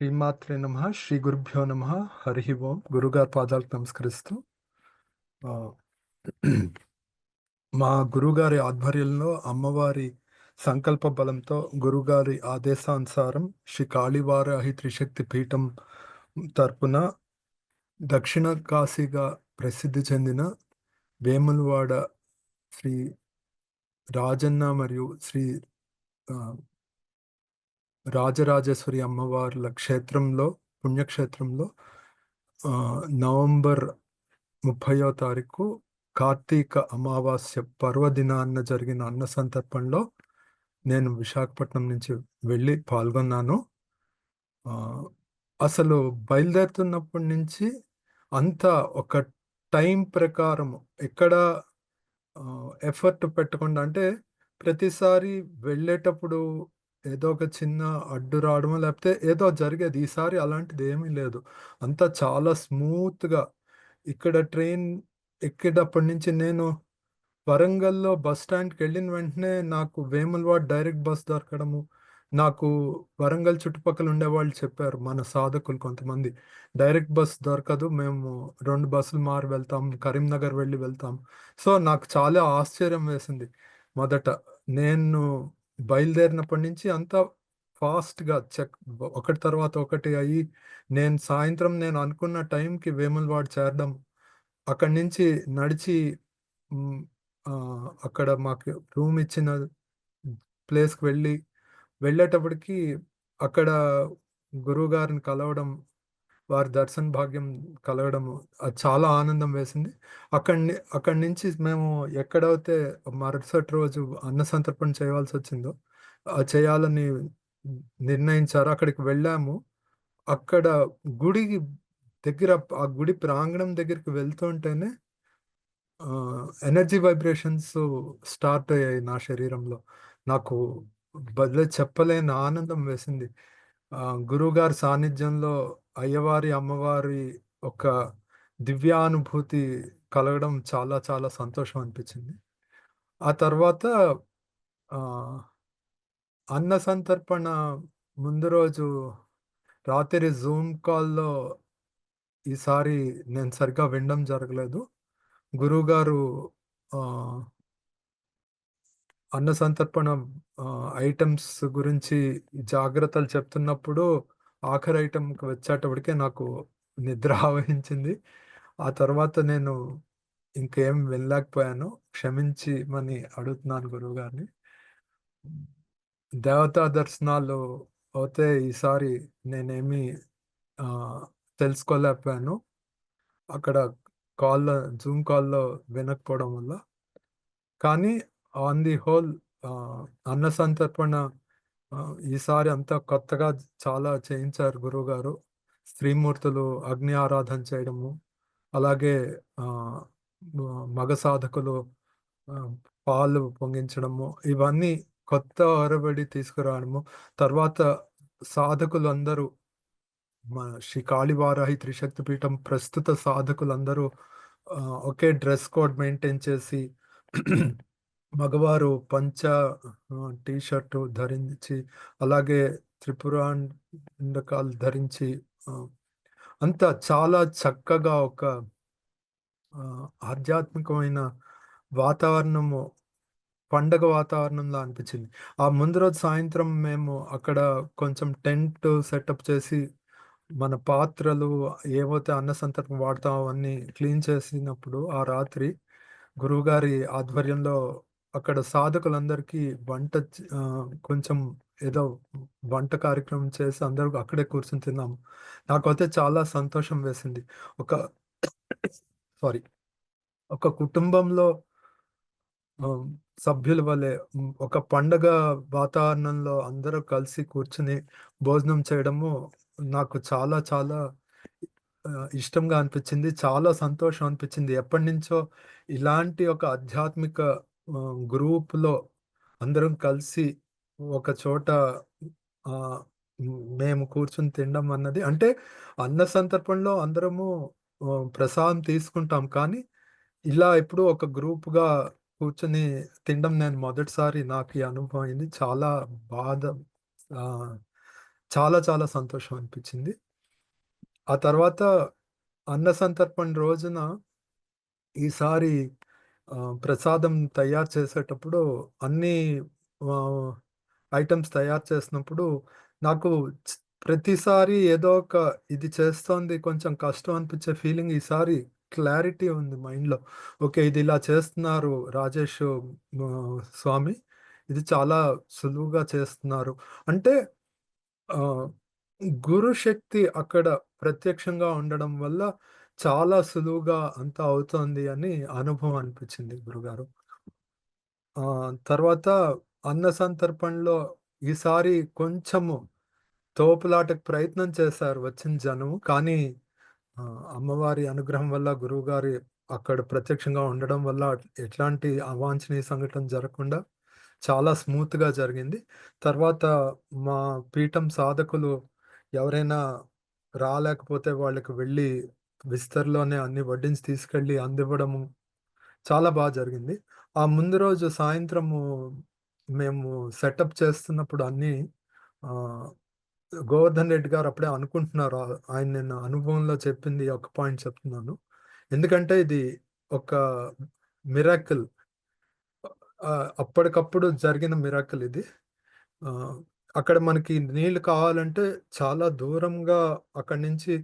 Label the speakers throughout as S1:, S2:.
S1: శ్రీమాత్రే నమః, శ్రీ గురుభ్యో నమః, హరి ఓం. గురుగారి పాదాలకు నమస్కరిస్తూ ఆ, మా గురుగారి ఆధ్వర్యంలో అమ్మవారి సంకల్ప బలంతో గురుగారి ఆదేశానుసారం శ్రీ కాళీవారాహి త్రిశక్తి పీఠం తరపున దక్షిణ కాశీగా ప్రసిద్ధి చెందిన వేములవాడ శ్రీ రాజన్న మరియు శ్రీ ఆ, రాజరాజేశ్వరి అమ్మవార్ల క్షేత్రంలో పుణ్యక్షేత్రంలో ఆ, నవంబర్ 30వ తారీఖు కార్తీక అమావాస్య పర్వదినాన్న జరిగిన అన్న సంతర్పణలో నేను విశాఖపట్నం నుంచి వెళ్ళి పాల్గొన్నాను. ఆ, అసలు బయలుదేరుతున్నప్పటి నుంచి అంతా ఒక టైం ప్రకారం ఎక్కడ ఎఫర్ట్ పెట్టకుండా, అంటే ప్రతిసారి వెళ్ళేటప్పుడు ఏదో ఒక చిన్న అడ్డు రావడమో లేకపోతే ఏదో జరిగేది. ఈసారి అలాంటిది ఏమీ లేదు. అంతా చాలా స్మూత్గా. ఇక్కడ ట్రైన్ ఎక్కేటప్పటి నుంచి నేను వరంగల్‌లో బస్ స్టాండ్‌కి వెళ్ళిన వెంటనే నాకు వేములవాడ డైరెక్ట్ బస్ దొరకడము, నాకు వరంగల్ చుట్టుపక్కల ఉండేవాళ్ళు చెప్పారు, మన సాధకులు కొంతమంది, డైరెక్ట్ బస్ దొరకదు, మేము 2 బస్సులు మారి వెళ్తాం, కరీంనగర్ వెళ్ళి వెళ్తాం. సో, నాకు చాలా ఆశ్చర్యం వేసింది. మొదట నేను బయలుదేరినప్పటి నుంచి అంతా ఫాస్ట్‌గా ఒకటి తర్వాత ఒకటి అయ్యి, నేను అనుకున్న టైంకి వేములవాడ చేరడం, అక్కడి నుంచి నడిచి హ్మ్. అక్కడ మాకు రూమ్ ఇచ్చిన ప్లేస్‌కి వెళ్ళేటప్పటికి అక్కడ గురువుగారిని కలవడం, వారి దర్శన భాగ్యం కలగడము, అది చాలా ఆనందం వేసింది. అక్కడి నుంచి మేము ఎక్కడైతే మరుసటి రోజు అన్న సంతర్పణ చేయాల్సొచ్చిందో, చేయాలని నిర్ణయించారో అక్కడికి వెళ్ళాము. అక్కడ గుడి దగ్గర, ఆ గుడి ప్రాంగణం దగ్గరికి వెళ్తుంటేనే ఎనర్జీ వైబ్రేషన్స్ స్టార్ట్ అయ్యాయి నా శరీరంలో. నాకు భలే చెప్పలేని ఆనందం వేసింది. గురువుగారి సాన్నిధ్యంలో అయ్యవారి, అమ్మవారి ఒక దివ్యానుభూతి కలగడం చాలా చాలా సంతోషం అనిపించింది. ఆ తర్వాత ఆహ్, అన్న సంతర్పణ ముందు రోజు రాత్రి జూమ్ కాల్‌లో ఈసారి నేను సరిగ్గా వినడం జరగలేదు. గురువుగారు ఆహ్ అన్న సంతర్పణ ఐటెమ్స్ గురించి జాగ్రత్తలు చెప్తున్నప్పుడు ఆఖరి ఐటెమ్‌కి వచ్చేటప్పటికే నాకు నిద్ర ఆవహించింది. ఆ తర్వాత నేను ఇంకేం వినలేకపోయాను. క్షమించమని అడుగుతున్నాను గురువుగారిని. దేవతా దర్శనాలు అయితే ఈసారి నేనేమి ఆహ్, తెలుసుకోలేకపోయాను. అక్కడ జూమ్ కాల్‌లో వినకపోవడం వల్ల. కానీ ఆన్ ది హోల్ ఆహ్, అన్న సంతర్పణ ఈసారి అంతా కొత్తగా చాలా చేయించారు గురువుగారు. స్త్రీమూర్తులు అగ్ని ఆరాధన చేయడము, అలాగే ఆహ్, మగ సాధకులు ఆహ్, పాలు పొంగించడము, ఇవన్నీ కొత్త ఒరవడి తీసుకురావడము. తర్వాత సాధకులందరూ, మన శ్రీ కాళీవారాహి త్రిశక్తి పీఠం ప్రస్తుత సాధకులందరూ ఒకే డ్రెస్ కోడ్ మెయింటైన్ చేసి మగవారు పంచ టీ షర్టు ధరించి, అలాగే త్రిపురాండకాలు ధరించి, ఆహ్, అంతా చాలా చక్కగా ఒక ఆధ్యాత్మికమైన వాతావరణము, పండగ వాతావరణంలా అనిపించింది. ఆ ముందు రోజు సాయంత్రం మేము అక్కడ కొంచెం టెంట్ సెటప్ చేసి, మన పాత్రలు ఏవైతే అన్న సంతర్పణ వాడతామో అవన్నీ క్లీన్ చేసినప్పుడు ఆ రాత్రి గురువుగారి ఆధ్వర్యంలో అక్కడ సాధకులందరికీ కొంచెం ఏదో వంట కార్యక్రమం చేసి అందరూ అక్కడే కూర్చొని తిన్నాము. నాకైతే చాలా సంతోషం వేసింది. ఒక సారీ. ఒక కుటుంబంలో ఆహ్, సభ్యుల వలె ఒక పండగ వాతావరణంలో అందరూ కలిసి కూర్చొని భోజనం చేయడము నాకు చాలా చాలా ఇష్టంగా అనిపించింది. చాలా సంతోషం అనిపించింది. ఎప్పటినుంచో ఇలాంటి ఒక ఆధ్యాత్మిక గ్రూప్‌లో అందరం కలిసి ఒక చోట ఆహ్, మేము కూర్చొని తినడం అన్నది అంటే అన్న సంతర్పణలో అందరము ప్రసాదం తీసుకుంటాం. కానీ ఇలా ఎప్పుడూ ఒక గ్రూప్‌గా కూర్చొని తినడం నేను మొదటిసారి నాకు ఈ అనుభవం అయింది. చాలా బాధ ఆహ్, చాలా చాలా సంతోషం అనిపించింది. ఆ తర్వాత అన్న సంతర్పణ రోజున ఈసారి ప్రసాదం తయారు చేసేటప్పుడు అన్నీ ఆహ్, ఐటెమ్స్ తయారు చేసినప్పుడు నాకు చ్ ప్రతిసారి ఏదో ఒక ఇది చేస్తోంది కొంచెం కష్టం అనిపించే ఫీలింగ్ ఈసారి క్లారిటీ ఉంది మైండ్‌లో. ఓకే. ఇది ఇలా చేస్తున్నారు రాజేష్ స్వామి. ఇది చాలా సులువుగా చేస్తున్నారు. అంటే ఆహ్, గురు శక్తి అక్కడ ప్రత్యక్షంగా ఉండడం వల్ల చాలా సులువుగా అంతా అవుతోంది అని అనుభవం అనిపించింది గురుగారు. తర్వాత అన్న సంతర్పణలో ఈసారి కొంచెము తోపులాటకు ప్రయత్నం చేశారు వచ్చిన జనం. కానీ అమ్మవారి అనుగ్రహం వల్ల, గురువుగారి అక్కడ ప్రత్యక్షంగా ఉండడం వల్ల ఎట్లాంటి అవాంఛనీయ సంఘటన జరగకుండా చాలా స్మూత్‌గా జరిగింది. తర్వాత మా పీఠం సాధకులు ఎవరైనా రాలేకపోతే వాళ్ళకి వెళ్ళి విస్తరిలోనే అన్నీ వడ్డించి తీసుకెళ్ళి అందివ్వడము చాలా జరిగింది. ఆ ముందు రోజు సాయంత్రము మేము సెటప్ చేస్తున్నప్పుడు అన్నీ ఆహ్, గోవర్ధన్ రెడ్డి గారు అప్పుడే అనుకుంటున్నారు. ఆయన నిన్న అనుభవంలో చెప్పింది ఒక పాయింట్ చెప్తున్నాను. ఎందుకంటే ఇది ఒక మిరాకిల్. అప్పటికప్పుడు జరిగిన మిరాకిల్ ఇది. ఆహ్, అక్కడ మనకి నీళ్లు కావాలంటే చాలా దూరంగా అక్కడి నుంచి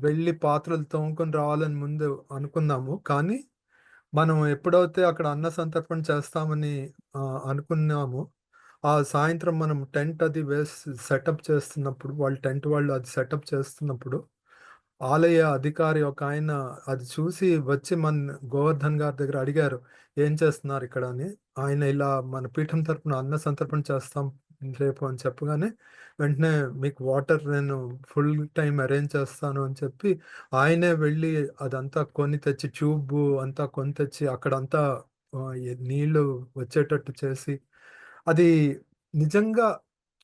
S1: వెళ్లి పాత్రలు తోముకొని రావాలని ముందు అనుకున్నాము. కానీ మనం ఎప్పుడైతే అక్కడ అన్న సంతర్పణ చేస్తామని అనుకున్నామో, ఆ సాయంత్రం మనం టెంట్ అది వేసి సెటప్ చేస్తున్నప్పుడు, టెంట్ వాళ్ళు అది సెటప్ చేస్తున్నప్పుడు, ఆలయ అధికారి ఒకాయన అది చూసి వచ్చి గోవర్ధన్ గారి దగ్గర అడిగారు. "ఏం చేస్తున్నారిక్కడ" అని. ఆయన ఇలా మన పీఠం తరపున అన్న సంతర్పణ చేస్తాం రేపు అని చెప్పగానే, వెంటనే మీకు వాటర్ నేను ఫుల్ టైమ్ అరేంజ్ చేస్తాను అని చెప్పి, ఆయనే వెళ్ళి అదంతా కొని తెచ్చి ట్యూబు అంతా కొని తెచ్చి అక్కడంతా నీళ్లు వచ్చేటట్టు చేసి, అది నిజంగా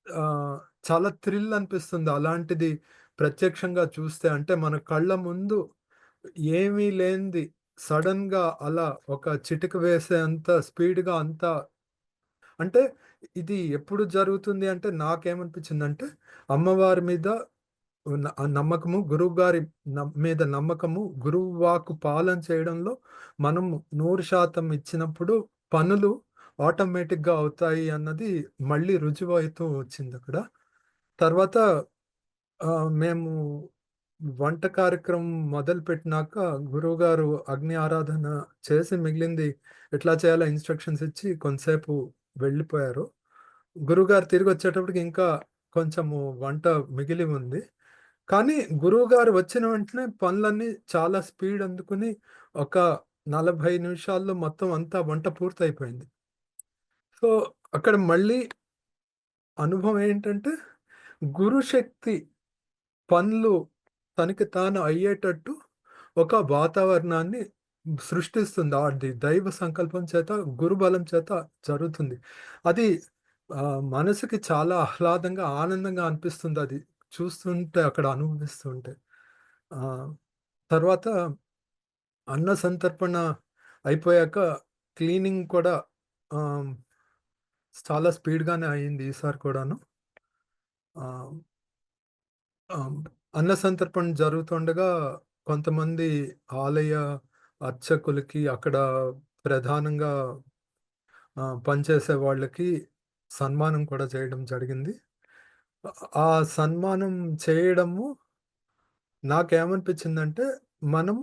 S1: ఆహ్, చాలా థ్రిల్ అనిపిస్తుంది. అలాంటిది ప్రత్యక్షంగా చూస్తే అంటే మన కళ్ళ ముందు ఏమీ లేనిది సడెన్‌గా అలా ఒక చిటిక వేసేంత స్పీడ్‌గా అంతా అంటే ఇది ఎప్పుడు జరుగుతుంది అంటే నాకేమనిపించిందంటే అమ్మవారి మీద నమ్మకము, గురువుగారి మీద నమ్మకము, గురువు వాక్కు పాలన చేయడంలో మనం 100% ఇచ్చినప్పుడు పనులు ఆటోమేటిక్‌గా అవుతాయి అన్నది మళ్ళీ రుజువవుతూ వచ్చిందక్కడ. తర్వాత మేము వంట కార్యక్రమం మొదలుపెట్టినాక గురువుగారు అగ్ని ఆరాధన చేసి మిగిలింది ఎట్లా చేయాలో ఇన్‌స్ట్రక్షన్స్ ఇచ్చి కొంతసేపు వెళ్ళిపోయారు. గురువుగారు తిరిగొచ్చేటప్పటికి ఇంకా కొంచెము వంట మిగిలి ఉంది. కానీ గురువుగారు వచ్చిన వెంటనే పనులన్నీ చాలా స్పీడ్ అందుకుని ఒక 40 నిమిషాల్లో మొత్తం అంతా వంట పూర్తయిపోయింది. సో, అక్కడ మళ్ళీ అనుభవం ఏంటంటే గురుశక్తి పనులు తనకి తాను అయ్యేటట్టు ఒక వాతావరణాన్ని సృష్టిస్తుంది. అది దైవ సంకల్పం చేత, గురుబలం చేత జరుగుతుంది. అది మనసుకి చాలా ఆహ్లాదంగా, ఆనందంగా అనిపిస్తుందది. చూస్తుంటే, అక్కడ అనుభవిస్తుంటే. ఆహ్, తర్వాత అన్న సంతర్పణ అయిపోయాక క్లీనింగ్ కూడా ఆహ్, చాలా స్పీడ్‌గానే అయింది ఈసారి కూడాను. ఆహ్, ఆహ్, అన్న సంతర్పణ జరుగుతుండగా కొంతమంది ఆలయ అర్చకులకి, అక్కడ ప్రధానంగా పనిచేసే వాళ్ళకి సన్మానం కూడా చేయడం జరిగింది. ఆ సన్మానం చేయడము నాకేమనిపించిందంటే, మనము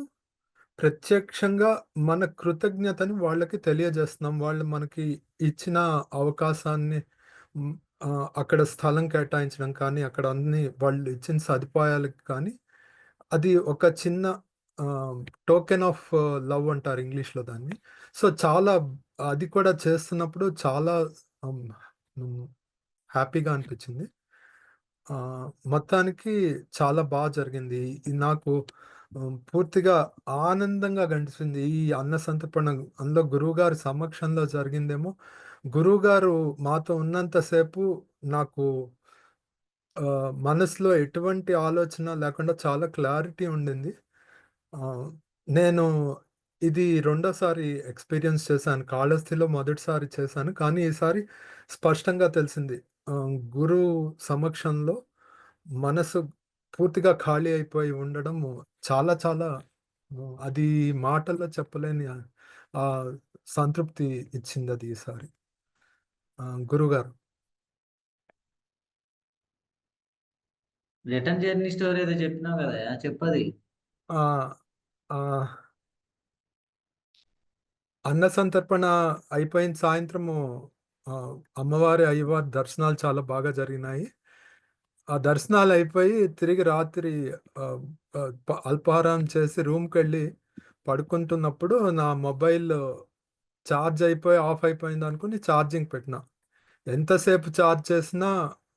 S1: ప్రత్యక్షంగా మన కృతజ్ఞతని వాళ్ళకి తెలియజేస్తున్నాం. వాళ్ళు మనకి ఇచ్చిన అవకాశాన్ని హ్మ్, అక్కడ స్థలం కేటాయించడం కానీ, అక్కడ అన్ని వాళ్ళు ఇచ్చిన సదుపాయాలకి కానీ, అది ఒక చిన్న ఆహ్, టోకెన్ ఆఫ్ లవ్ అంటారు ఇంగ్లీష్‌లో దాన్ని. సో, చాలా అది కూడా చేస్తున్నప్పుడు చాలా హ్మ్, హ్మ్, హ్యాపీగా అనిపించింది. మొత్తానికి చాలా జరిగింది. ఇది నాకు పూర్తిగా ఆనందంగా గడిచింది. ఈ అన్న సంతర్పణ అందులో గురువుగారి సమక్షంలో జరిగిందేమో గురువుగారు మాతో ఉన్నంత సేపు నాకు మనసులో ఎటువంటి ఆలోచన లేకుండా చాలా క్లారిటీ ఉండింది. ఆహ్, నేను ఇది రెండోసారి ఎక్స్‌పీరియన్స్ చేశాను. కాళహస్తిలో మొదటిసారి చేశాను. కానీ ఈసారి స్పష్టంగా తెలిసింది. గురువు సమక్షంలో మనసు పూర్తిగా ఖాళీ అయిపోయి ఉండడం చాలా చాలా అది మాటల్లో చెప్పలేని ఆహ్, సంతృప్తి ఇచ్చిందది ఈసారి. గురువుగారు.
S2: రిటర్న్ జర్నీ స్టోరీ ఏదో చెప్పినావు కదయ్యా! చెప్పది.
S1: ఆ! ఆహ్, అన్న సంతర్పణ అయిపోయిన సాయంత్రము అమ్మవారి, అయ్యవారి దర్శనాలు చాలా బాగా జరిగినాయి. ఆ దర్శనాలయిపోయి తిరిగి రాత్రి ఆహ్, ఆహ్, అల్పాహారం చేసి రూమ్‌కెళ్ళి పడుకుంటున్నప్పుడు నా మొబైల్ చార్జ్ అయిపోయి ఆఫ్ అయిపోయిందనుకుని ఛార్జింగ్ పెట్టినా. ఎంతసేపు చార్జ్ చేసినా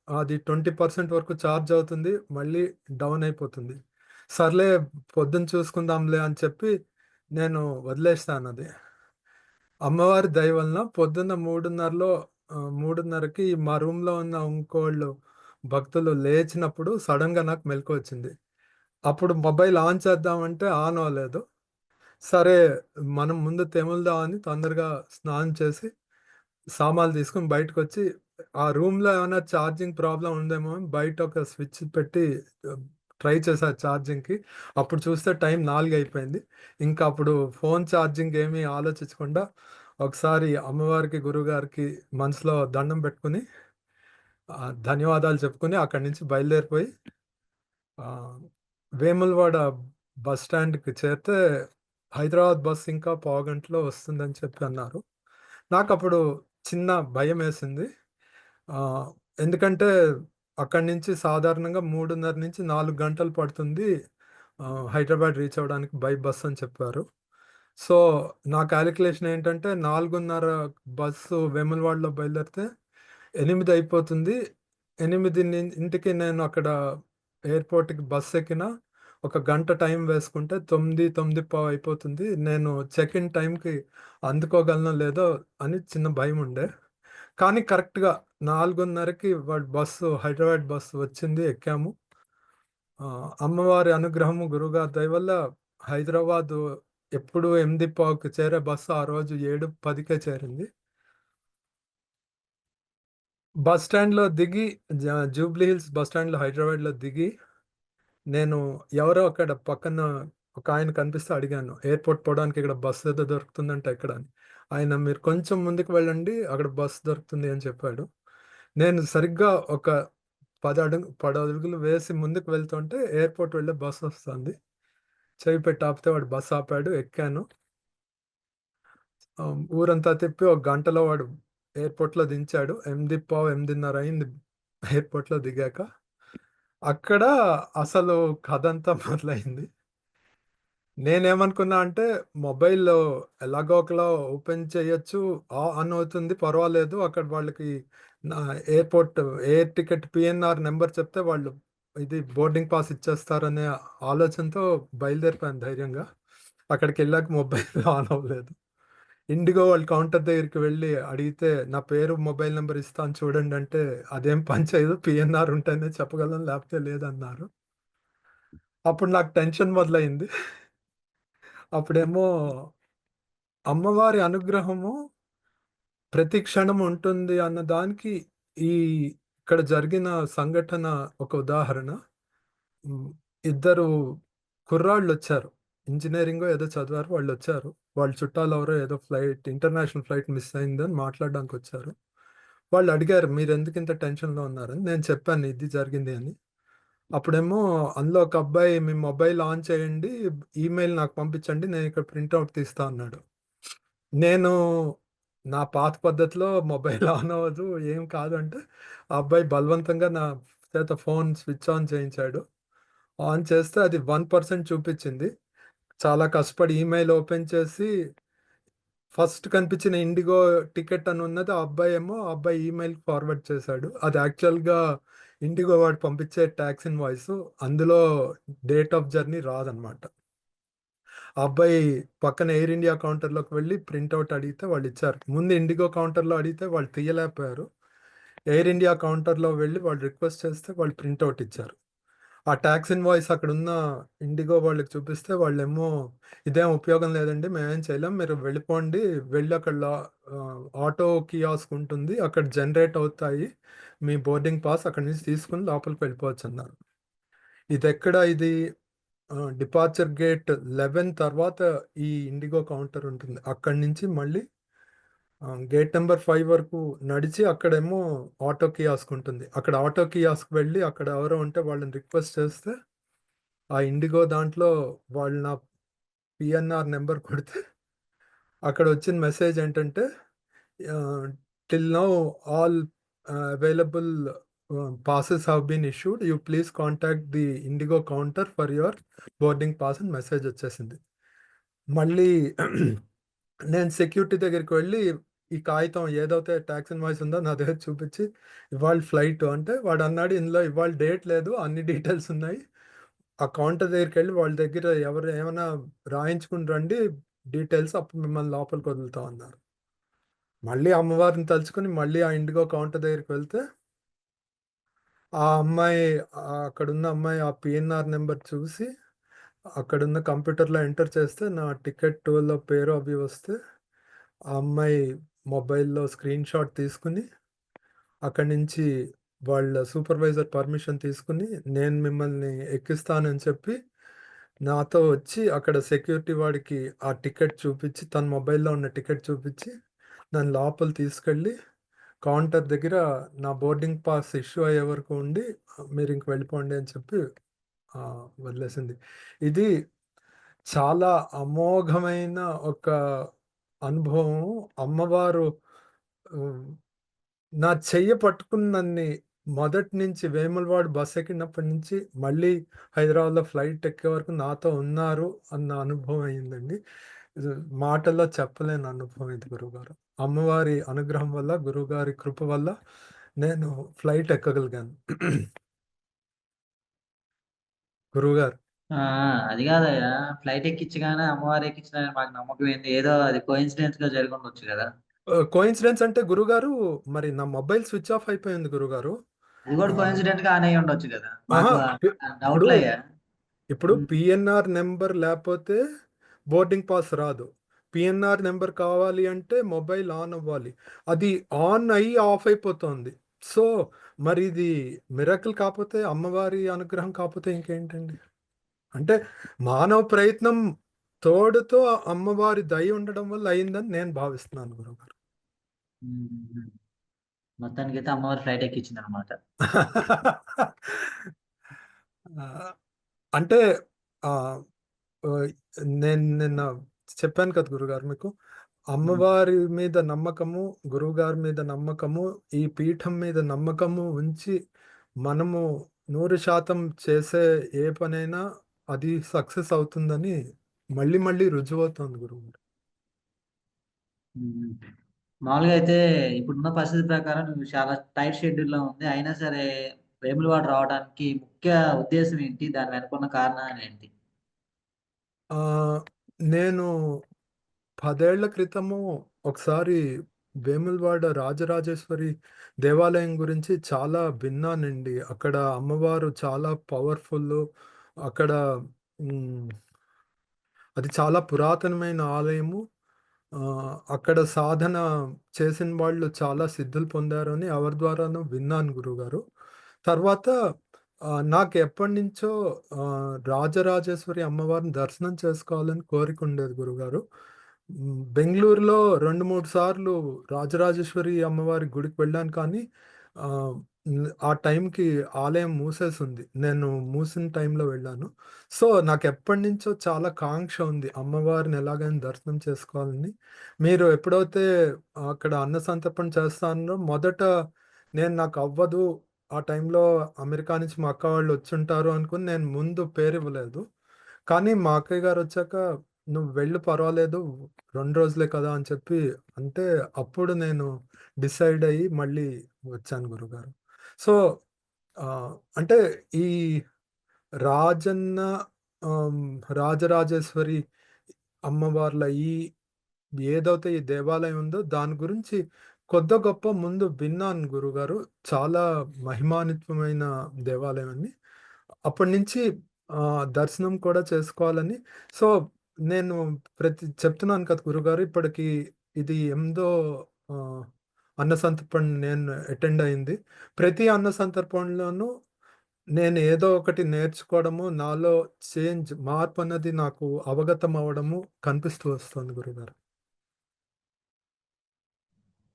S1: అది 20% వరకు చార్జ్ అవుతుంది. మళ్ళీ డౌన్ అయిపోతుంది. సర్లే పొద్దున చూసుకుందాంలే అని చెప్పి నేను వదిలేసానది. అమ్మవారి దయ వలన పొద్దున్న 3:30కి మా రూమ్‌లో ఉన్న ఇంకోళ్ళు భక్తులు లేచినప్పుడు సడెన్‌గా నాకు మెలుకువొచ్చింది. అప్పుడు మొబైల్ ఆన్ చేద్దామంటే ఆన్ అవ్వలేదు. సరే మనం ముందు తెములుదాం అని తొందరగా స్నానం చేసి సామాన్లు తీసుకొని బయటకొచ్చి, ఆ రూమ్‌లో ఏమన్నా ఛార్జింగ్ ప్రాబ్లమ్ ఉందేమో అని బయట ఒక స్విచ్ పెట్టి ఆహ్, ట్రై చేశా ఛార్జింగ్‌కి. అప్పుడు చూస్తే టైం 4 అయిపోయింది. ఇంకా అప్పుడు ఫోను ఛార్జింగ్ ఏమీ ఆలోచించకుండా ఒకసారి అమ్మవారికి, గురువుగారికి మనసులో దండం పెట్టుకొని ధన్యవాదాలు చెప్పుకొని అక్కడి నుంచి బయలుదేరిపోయి ఆహ్, వేములవాడ బస్ స్టాండ్‌కి చేరితే హైదరాబాద్ బస్ ఇంకా పావుగంటలో వస్తుందని చెప్పి అన్నారు. నాకప్పుడు చిన్న భయమేసింది. ఆహ్, ఎందుకంటే అక్కడి నుంచి సాధారణంగా 3:30-4 గంటలు పడుతుంది. హైదరాబాద్ రీచ్ అవ్వడానికి బై బస్ అని చెప్పారు. సో, నా కాలిక్యులేషన్ ఏంటంటే 4:30 బస్సు వేములవాడలో బయలుదేరితే 8 అయిపోతుంది. 8 ఇంటికి నేను అక్కడ ఎయిర్‌పోర్ట్‌కి బస్ ఎక్కినా ఒక గంట టైం వేసుకుంటే 9, 9:15 అయిపోతుంది. నేను చెక్ ఇన్ టైంకి అందుకోగలనో లేదో అని చిన్న భయముండే. కానీ కరెక్ట్‌గా 4:30కి వాడి హైదరాబాద్ బస్సు వచ్చింది. ఎక్కాము. అమ్మవారి అనుగ్రహము, గురువుగారి దయ వల్ల హైదరాబాదు ఎప్పుడు 8:15కి చేరే బస్సు ఆ రోజు 7:10కే చేరింది. బస్ స్టాండ్‌లో దిగి జూబ్లీ హిల్స్ బస్ స్టాండ్‌లో హైదరాబాద్‌లో దిగి, నేను ఎవరో అక్కడ పక్కన ఒకాయన కనిపిస్తే అడిగాను. ఎయిర్‌పోర్ట్ పోవడానికి ఇక్కడ బస్ ఏదో దొరుకుతుందంటే ఎక్కడ అని. ఆయన మీరు కొంచెం ముందుకు వెళ్ళండి అక్కడ బస్ దొరుకుతుంది అని చెప్పాడు. నేను సరిగ్గా ఒక 10 అడుగులు వేసి ముందుకు వెళ్తుంటే ఎయిర్‌పోర్ట్ వెళ్ళే బస్సొస్తుంది. చెయ్యి పెట్టి ఆపితే వాడు బస్ ఆపాడు. ఎక్కాను. ఊరంతా తిప్పి ఒక గంటలో వాడు ఎయిర్‌పోర్ట్‌లో దించాడు. 8:15, 8:30 అయింది ఎయిర్‌పోర్ట్‌లో దిగాక. అక్కడ అసలు కథంతా మొదలైంది. నేనేమనుకున్నా అంటే మొబైల్‌లో ఎలాగో ఒకలా ఓపెన్ చేయొచ్చు. ఆన్ అవుతుంది పర్వాలేదు. అక్కడ వాళ్ళకి నా airport air ticket PNR number చెప్తే వాళ్ళు ఇది బోర్డింగ్ పాస్ ఇచ్చేస్తారనే ఆలోచనతో బయలుదేరిపోయాను ధైర్యంగా. అక్కడికెళ్ళాక మొబైల్ ఆన్ అవ్వలేదు. ఇండిగో వాళ్ళ కౌంటర్ దగ్గరికి వెళ్లి అడిగితే నా పేరు, మొబైల్ నంబర్ ఇస్తాను చూడండంటే అదేం పని చేయదు. పీఎన్ఆర్ ఉంటేనే చెప్పగలను లేకపోతే లేదన్నారు. అప్పుడు నాకు టెన్షన్ మొదలైంది. అప్పుడేమో అమ్మవారి అనుగ్రహము ప్రతి క్షణం ఉంటుంది అన్న దానికి ఈ ఇక్కడ జరిగిన సంఘటన ఒక ఉదాహరణ. హ్మ్. ఇద్దరు కుర్రాళ్ళొచ్చారు. ఇంజినీరింగో ఏదో చదివారు. వాళ్ళొచ్చారు. వాళ్ళ చుట్టాలెవరో ఏదో ఇంటర్నేషనల్ ఫ్లైట్ మిస్ అయిందని మాట్లాడడానికొచ్చారు. వాళ్ళడిగారు మీరెందుకింత టెన్షన్‌లో ఉన్నారని. నేను చెప్పాను ఇది జరిగింది అని. అప్పుడేమో అందులో ఒక అబ్బాయి మీ మొబైల్ ఆన్ చేయండి. ఈమెయిల్ నాకు పంపించండి. నేనిక్కడ ప్రింటౌట్ తీస్తా అన్నాడు. నేను నా పాత పద్ధతిలో మొబైల్ ఆన్ అవ్వదు, ఏం కాదు అంటే, ఆ అబ్బాయి బలవంతంగా నా చేత ఫోన్ స్విచ్ ఆన్ చేయించాడు. ఆన్ చేస్తే అది 1% చూపిచ్చింది. చాలా కష్టపడి ఈమెయిల్ ఓపెన్ చేసి, ఫస్ట్ కనిపించిన ఇండిగో టికెట్ అని ఉన్నది. ఆ అబ్బాయి ఈమెయిల్‌కి ఫార్వర్డ్ చేశాడు. అది యాక్చువల్‌గా ఇండిగో వాడు పంపించే టాక్సీ ఇన్వాయిసు. అందులో డేట్ ఆఫ్ జర్నీ రాదనమాట. ఆ అబ్బాయి పక్కన ఎయిర్ ఇండియా కౌంటర్‌లోకి వెళ్లి ప్రింటౌట్ అడిగితే వాళ్ళిచ్చారు. ముందు ఇండిగో కౌంటర్‌లో అడిగితే వాళ్ళు తీయలేకపోయారు. ఎయిర్ ఇండియా కౌంటర్‌లో వెళ్లి వాళ్ళు రిక్వెస్ట్ చేస్తే వాళ్ళు ప్రింటౌట్ ఇచ్చారు. ఆ టాక్స్ ఇన్వాయిస్ అక్కడున్న ఇండిగో వాళ్ళకి చూపిస్తే వాళ్ళేమో, "ఇదేం ఉపయోగం లేదండి. మేమేం చేయలేం. మీరు వెళ్ళిపోండి. వెళ్లి అక్కడ ఆటో కియాస్క్ ఉంటుంది. అక్కడ జనరేట్ అవుతాయి. మీ బోర్డింగ్ పాస్ అక్కడి నుంచి తీసుకొని లోపలికి వెళ్ళిపోవచ్చన్నారు." ఇదెక్కడ ఇది డిపార్చర్ గేట్ 11 తర్వాత ఈ ఇండిగో కౌంటర్ ఉంటుంది. అక్కడి నుంచి మళ్ళీ గేట్ నంబర్ 5 వరకు నడిచి అక్కడేమో ఆటో కియాస్క్ ఉంటుంది. అక్కడ ఆటో కియాస్క్ వెళ్ళి అక్కడ ఎవరో ఉంటే వాళ్ళని రిక్వెస్ట్ చేస్తే ఆ ఇండిగో దాంట్లో వాళ్ళు నా పీఎన్ఆర్ నంబర్ కొడితే అక్కడొచ్చిన మెసేజ్ ఏంటంటే ah, till now all available passes have been issued. You please contact the IndiGo counter for your boarding pass అని మెసేజ్ వచ్చేసింది. మళ్ళీ నేను సెక్యూరిటీ దగ్గరికి వెళ్ళి ఈ కాగితం ఏదైతే టాక్స్ ఇన్వాయిస్ ఉందో నా దగ్గర చూపించి, ఇవాళ ఫ్లైట్ అంటే వాడన్నాడు, "ఇందులో ఇవాళ డేట్ లేదు. అన్ని డీటెయిల్స్ ఉన్నాయి. ఆ కౌంటర్ దగ్గరికెళ్ళి వాళ్ళ దగ్గర ఎవరు ఏమైనా రాయించుకుని రండి డీటెయిల్స్. అప్పుడు మిమ్మల్ని లోపలికి వదులుతాం" అన్నారు. మళ్ళీ అమ్మవారిని తలుచుకొని మళ్ళీ ఆ ఇండిగో కౌంటర్ దగ్గరికి వెళ్తే, ఆ అమ్మాయి అక్కడున్న అమ్మాయి ఆ పీఎన్ఆర్ నంబర్ చూసి అక్కడున్న కంప్యూటర్‌లో ఎంటర్ చేస్తే నా టికెట్‌లో పేరు అవి వస్తే, ఆ అమ్మాయి మొబైల్‌లో స్క్రీన్‌షాట్ తీసుకొని, అక్కడి నుంచి వాళ్ళ సూపర్వైజర్ పర్మిషన్ తీసుకొని, నేను మిమ్మల్ని ఎక్కిస్తానని చెప్పి, నాతో వచ్చి అక్కడ సెక్యూరిటీ వాడికి ఆ టికెట్ చూపిచ్చి, తన మొబైల్‌లో ఉన్న టికెట్ చూపిచ్చి, నన్ను లోపల తీసుకెళ్ళి, కౌంటర్ దగ్గర నా బోర్డింగ్ పాస్ ఇష్యూ అయ్యే వరకు ఉండి, మీరింక వెళ్ళిపోండి అని చెప్పి వదిలేసింది. ఇది చాలా అమోఘమైన ఒక అనుభవం. అమ్మవారు హ్మ్. నా చెయ్య పట్టుకుని నన్ని మొదటి నుంచి వేములవాడ బస్సెక్కినప్పటి నుంచి మళ్ళీ హైదరాబాద్‌లో ఫ్లైట్ ఎక్కే వరకు నాతో ఉన్నారు అన్న అనుభవం అయిందండి. ఇది మాటల్లో చెప్పలేని అనుభవం ఇది గురువుగారు. అమ్మవారి అనుగ్రహం వల్ల, గురువుగారి కృప వల్ల నేను ఫ్లైట్ ఎక్కగలిగాను. గురువుగారు.
S2: ఆ! అది కాదయ్యా. ఫ్లైట్ ఎక్కించగానే అమ్మవారు ఎక్కించినారని మాకు నమ్మకం ఏంది? ఏదో అది కోయిన్సిడెన్స్‌గా జరిగుండొచ్చు కదా!
S1: కోయిన్సిడెన్స్ అంటే గురువుగారు, మరి నా మొబైల్ స్విచ్ ఆఫ్ అయిపోయింది గురువుగారు.
S2: అది కూడా
S1: ఆహ్,
S2: కోయిన్సిడెంట్‌గా ఆన్ అయ్యి ఉండొచ్చు కదా!
S1: అహా!
S2: మాకు
S1: ఇప్పుడు
S2: డౌట్‌లయ్యా.
S1: ఇప్పుడు
S2: హ్మ్.
S1: పీఎన్ఆర్ నంబర్ లేపోతే బోర్డింగ్ పాస్ రాదు. పీఎన్ఆర్ నంబర్ కావాలి అంటే మొబైల్ ఆన్ అవ్వాలి. అది ఆన్ అయ్యి ఆఫ్ అయిపోతోంది. సో, మరి ఇది మిరకిల్ కాపోతే, అమ్మవారి అనుగ్రహం కాపోతే ఇంకేంటండి? అంటే మానవ ప్రయత్నం తోడుతో అమ్మవారి దయ ఉండడం వల్ల అయిందని నేను భావిస్తున్నాను గురువుగారు.
S2: హుహుహు. మొత్తానికైతే అమ్మవారు ఫ్లైట్ ఎక్కించిందనమాట.
S1: ఆ! అంటే ఆహ్, ఓహ్! నేను నిన్న చెప్పాను కదా గురుగారు మీకు.
S2: హ్మ్.
S1: అమ్మవారి మీద నమ్మకము, గురువుగారి మీద నమ్మకము, ఈ పీఠం మీద నమ్మకము ఉంచి మనము 100% చేసే ఏ పనైనా అది సక్సెస్ అవుతుందని మళ్ళీ మళ్ళీ రుజువవుతోంది గురువుగారు.
S2: హ్మ్. మామూలుగా అయితే ఇప్పుడున్న పరిస్థితి ప్రకారం నువ్వు చాలా టైట్ షెడ్యూల్‌లో ఉంది. అయినా సరే వేములవాడ రావడానికి ముఖ్య ఉద్దేశ్యం ఏంటి? దాని వెనకున్న కారణాలేంటి?
S1: ఆహ్, నేను 10 ఏళ్ల క్రితము ఒకసారి వేములవాడ రాజరాజేశ్వరి దేవాలయం గురించి చాలా విన్నానండి. అక్కడ అమ్మవారు చాలా పవర్‌ఫుల్లు. అక్కడ హ్మ్. అది చాలా పురాతనమైన ఆలయము. అక్కడ సాధన చేసిన వాళ్ళు చాలా సిద్ధులు పొందారని ఎవరి ద్వారానో విన్నాను గురువుగారు. తర్వాత నాకు ఎప్పటినుంచో రాజరాజేశ్వరి అమ్మవారిని దర్శనం చేసుకోవాలని కోరిక ఉండేది గురువుగారు. బెంగుళూరులో 2, 3 సార్లు రాజరాజేశ్వరి అమ్మవారి గుడికి వెళ్ళాను కానీ ఆహ్, ఆ టైంకి ఆలయం మూసేసుంది. నేను మూసిన టైంలో వెళ్ళాను. సో, నాకెప్పటినుంచో చాలా కాంక్ష ఉంది. అమ్మవారిని ఎలాగైనా దర్శనం చేసుకోవాలని. మీరు ఎప్పుడైతే అక్కడ అన్న సంతర్పణ చేస్తా అన్నారో మొదట నాకవ్వదు. ఆ టైంలో అమెరికా నుంచి మా అక్క వాళ్ళు వచ్చుంటారు అనుకుని నేను ముందు పేరివ్వలేదు. కానీ మా అక్కయ్య గారొచ్చాక "నువ్వు వెళ్ళు పర్వాలేదు. 2 రోజులే కదా!" అని చెప్పి అంటే అప్పుడు నేను డిసైడ్ అయ్యి మళ్ళీ వచ్చాను గురుగారు. సో, అంటే ఈ రాజన్న ఆహ్, రాజరాజేశ్వరి అమ్మవార్ల ఏదైతే ఈ దేవాలయం ఉందో దాని గురించి కొద్దో గొప్ప ముందు విన్నాను గురుగారు. చాలా మహిమాన్వితమైన దేవాలయం అని. అప్పటి నుంచి దర్శనం కూడా చేసుకోవాలని సో, నేను చెప్తున్నాను కదా గురుగారు, ఇప్పటికి ఇది 8దో ఆహ్, అన్న సంతర్పణ నేను అటెండ్ అయింది. ప్రతి అన్న సంతర్పణలోనూ నేను ఏదో ఒకటి నేర్చుకోవడము, నాలో మార్పన్నది నాకు అవగతం అవ్వడము కనిపిస్తూ వస్తుంది గురుగారు.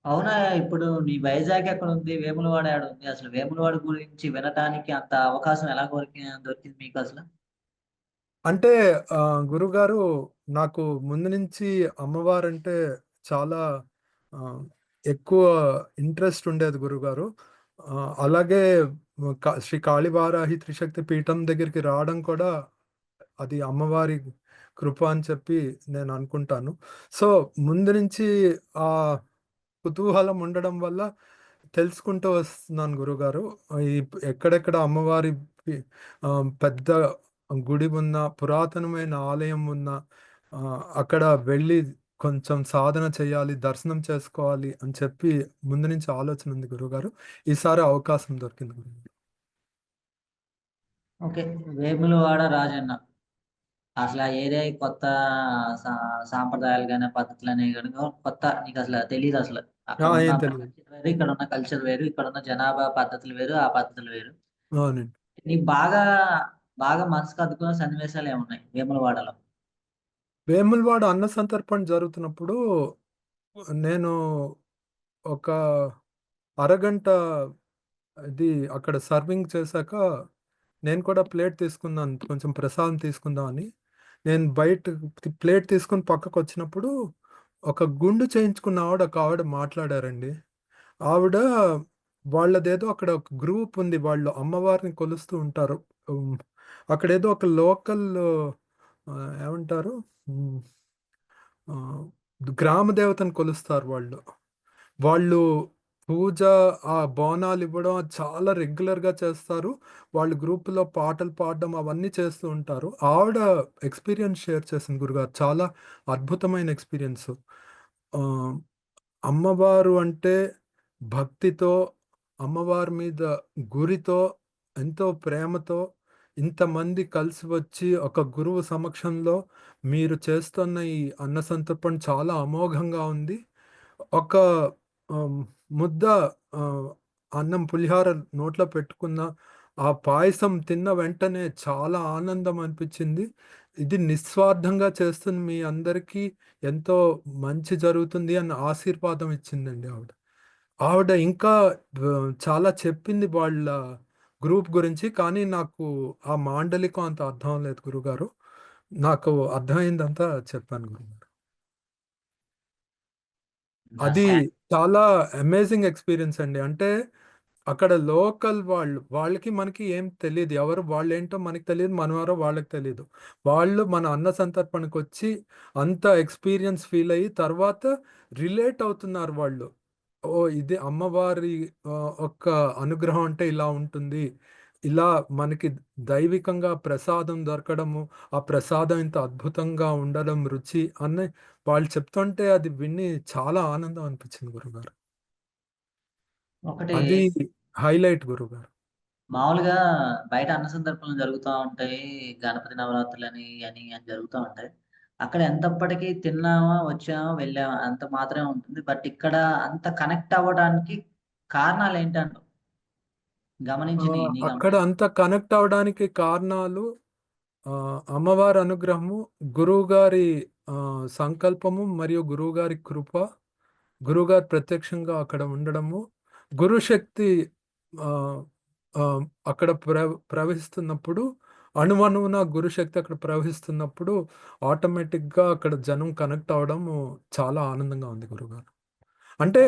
S2: అవునా? ఇప్పుడు నీ వైజాగ్ ఎక్కడుంది? వేములవాడ ఏడుంది? అసలు వేములవాడ గురించి వినటానికి అంత అవకాశం ఎలా దొరికింది మీకసల?
S1: అంటే గురుగారు, నాకు ముందు నుంచి అమ్మవారంటే చాలా ఆహ్, ఎక్కువ ఇంట్రెస్ట్ ఉండేది గురుగారు. అలాగే శ్రీ కాళివారాహి త్రిశక్తి పీఠం దగ్గరికి రావడం కూడా అది అమ్మవారి కృప అని చెప్పి నేను అనుకుంటాను. సో, ముందు నుంచి ఆ కుతూహలం ఉండడం వల్ల తెలుసుకుంటూ వస్తున్నాను గురుగారు. ఎక్కడెక్కడ అమ్మవారి పెద్ద గుడి ఉన్న, పురాతనమైన ఆలయం ఉన్న అక్కడ వెళ్ళి కొంచెం సాధన చేయాలి, దర్శనం చేసుకోవాలి అని చెప్పి ముందు నుంచి ఆలోచన ఉంది గురుగారు. ఈసారి అవకాశం దొరికింది గురుగారు.
S2: ఓకే. వేములవాడ రాజన్న. అసలు ఆ ఏరియాకి కొత్త సా సాంప్రదాయాలు గాని, పద్ధతులనేవి గాని కొత్త నీకసల తెలీదసలు. అక్కడున్న
S1: ఏం తెలియదు.
S2: కల్చర్ వేరు, ఇక్కడున్న కల్చర్ వేరు, ఇక్కడున్న జనాభా పద్ధతులు వేరు, ఆ పద్ధతులు వేరు.
S1: అవునండి.
S2: నీకు బాగా మనసుకు హత్తుకున్న సన్నివేశాలేమున్నాయి వేములవాడలో?
S1: వేములవాడ అన్న సంతర్పణ జరుగుతున్నప్పుడు నేను ఒక అరగంట ఇది అక్కడ సర్వింగ్ చేశాక నేను కూడా ప్లేట్ తీసుకున్నాను. కొంచెం ప్రసాదం తీసుకుందామని. నేను ప్లేట్ తీసుకొని పక్కకొచ్చినప్పుడు ఒక గుండు చేయించుకున్న ఒక ఆవిడ మాట్లాడారండి. ఆవిడ వాళ్ళదేదో అక్కడ ఒక గ్రూప్ ఉంది. వాళ్ళు అమ్మవారిని కొలుస్తూ ఉంటారు. హ్మ్. అక్కడేదో ఒక లోకల్ ఏమంటారు? హ్మ్. ఆహ్, గ్రామ దేవతను కొలుస్తారు వాళ్ళు. వాళ్ళు పూజ, ఆ బోనాలివ్వడం అది చాలా రెగ్యులర్‌గా చేస్తారు. వాళ్ళు గ్రూప్‌లో పాటలు పాడడం అవన్నీ చేస్తూ ఉంటారు. ఆవిడ ఎక్స్‌పీరియన్స్ షేర్ చేసింది గురుగారు. చాలా అద్భుతమైన ఎక్స్‌పీరియన్సు. ఆహ్, అమ్మవారు అంటే భక్తితో, అమ్మవారి మీద గురితో, ఎంతో ప్రేమతో ఇంతమంది కలిసి వచ్చి ఒక గురువు సమక్షంలో మీరు చేస్తున్న ఈ అన్న సంతర్పణ చాలా అమోఘంగా ఉంది. ఒక ఆహ్, ముద్ద ఆహ్, అన్నం పులిహార నోట్లో పెట్టుకున్న, ఆ పాయసం తిన్న వెంటనే చాలా ఆనందం అనిపించింది. ఇది నిస్వార్థంగా చేస్తున్న మీ అందరికీ ఎంతో మంచి జరుగుతుంది అన్న ఆశీర్వాదం ఇచ్చిందండి ఆవిడ. ఆవిడ ఇంకా చాలా చెప్పింది వాళ్ళ గ్రూప్ గురించి. కానీ నాకు ఆ మాండలికం అంత అర్థం అవ్వలేదు గురుగారు. నాకు అర్థమైందంతా చెప్పాను గురుగారు. అది
S2: అసల
S1: చాలా అమేజింగ్ ఎక్స్‌పీరియన్స్ అండి. అంటే అక్కడ లోకల్ వాళ్ళకి మనకి ఏం తెలీదు. వాళ్ళేంటో మనకు తెలీదు. మనమెవరో వాళ్ళకి తెలీదు. వాళ్ళు మన అన్న సంతర్పణకొచ్చి అంత ఎక్స్‌పీరియన్స్ ఫీల్ అయ్యి తర్వాత రిలేట్ అవుతున్నారు వాళ్ళు. ఓహ్! ఇది అమ్మవారి యొక్క అనుగ్రహం అంటే ఇలా ఉంటుంది. ఇలా మనకి దైవికంగా ప్రసాదం దొరకడము, ఆ ప్రసాదం ఇంత అద్భుతంగా ఉండడం రుచి అని వాళ్ళు చెప్తుంటే అది విని చాలా ఆనందం అనిపించింది గురుగారు.
S2: ఒకటి
S1: అది హైలైట్ గురుగారు.
S2: మామూలుగా బయట అన్న సందర్పణలు జరుగుతా ఉంటాయి. గణపతి నవరాత్రులని అని జరుగుతా ఉంటాయి. అక్కడ ఎంతప్పటికి తిన్నామా, వచ్చామా, వెళ్ళామా అంత మాత్రమే ఉంటుంది. బట్ ఇక్కడ అంత కనెక్ట్ అవ్వడానికి కారణాలేంటంటావు? నీ
S1: అక్కడ
S2: గమనించి
S1: అంత కనెక్ట్ అవ్వడానికి కారణాలు అమ్మవారి అనుగ్రహము, గురువుగారి సంకల్పము మరియు గురువుగారి కృప, గురువుగారు ప్రత్యక్షంగా అక్కడ ఉండడము, గురుశక్తి ఆహ్, ఆహ్, అక్కడ ప్రవహిస్తున్నప్పుడు అణువణువున గురుశక్తి అక్కడ ప్రవహిస్తున్నప్పుడు ఆటోమేటిక్‌గా అక్కడ జనం కనెక్ట్ అవ్వడము చాలా ఆనందంగా ఉంది గురుగారు. అంటే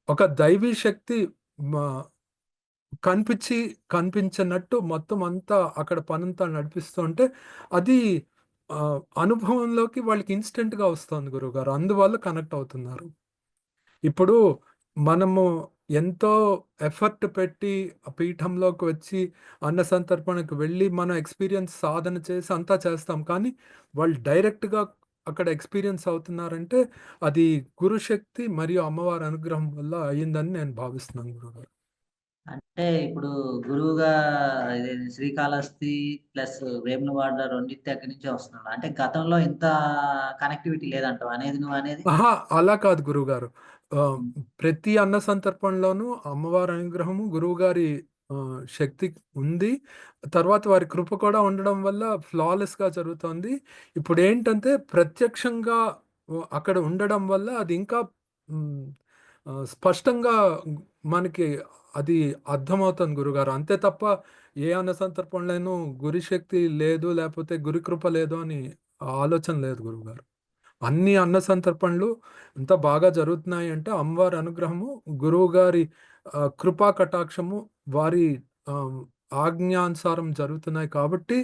S1: ఒక దైవీ శక్తి మ కనిపిచ్చి, కనిపించనట్టు మొత్తం అంతా అక్కడ పనంతా నడిపిస్తుంటే, అది అనుభవంలోకి వాళ్ళకి ఇన్‌స్టంట్‌గా వస్తోంది గురువుగారు. అందువల్ల కనెక్ట్ అవుతున్నారు. ఇప్పుడు మనము ఎంతో ఎఫర్ట్ పెట్టి ఆ పీఠంలోకి వచ్చి, అన్న సంతర్పణకు వెళ్ళి, మనం ఎక్స్‌పీరియన్స్ సాధన చేసి అంతా చేస్తాం. కానీ వాళ్ళు డైరెక్ట్‌గా అక్కడ ఎక్స్పీరియన్స్ అవుతున్నారంటే అది గురుశక్తి మరియు అమ్మవారి అనుగ్రహం వల్ల అయ్యిందని నేను భావిస్తున్నాను గురుగారు.
S2: అంటే ఇప్పుడు గురువుగా ఇదేంది శ్రీకాళహస్తి ప్లస్ వేములవాడ రెండిటి దగ్గర నుంచే వస్తున్నాడు. అంటే గతంలో ఇంత కనెక్టివిటీ లేదంటావా అనేది నువ్వనేది?
S1: అహా! అలా కాదు గురువుగారు. ఆహ్,
S2: హ్మ్.
S1: ప్రతి అన్న సంతర్పణలోనూ అమ్మవారి అనుగ్రహము, గురువుగారి శక్తి ఉంది. తర్వాత వారి కృప కూడా ఉండడం వల్ల ఫ్లాలెస్‌గా జరుగుతోంది. ఇప్పుడేంటంటే ప్రత్యక్షంగా అక్కడ ఉండడం వల్ల అది ఇంకా హ్మ్, స్పష్టంగా మనకి అది అర్థమవుతుంది గురుగారు. అంతే తప్ప ఏ అన్న సందర్భంలోనూ గురు శక్తి లేదు, లేపోతే గురు కృప లేదు అని ఆలోచన లేదు గురువుగారు. అన్ని అన్న సంతర్పణలు ఎంత బాగా జరుగుతున్నాయంటే అమ్మవారి అనుగ్రహము, గురువుగారి కృపా కటాక్షము, వారి ఆహ్, ఆజ్ఞానుసారం జరుగుతున్నాయి కాబట్టి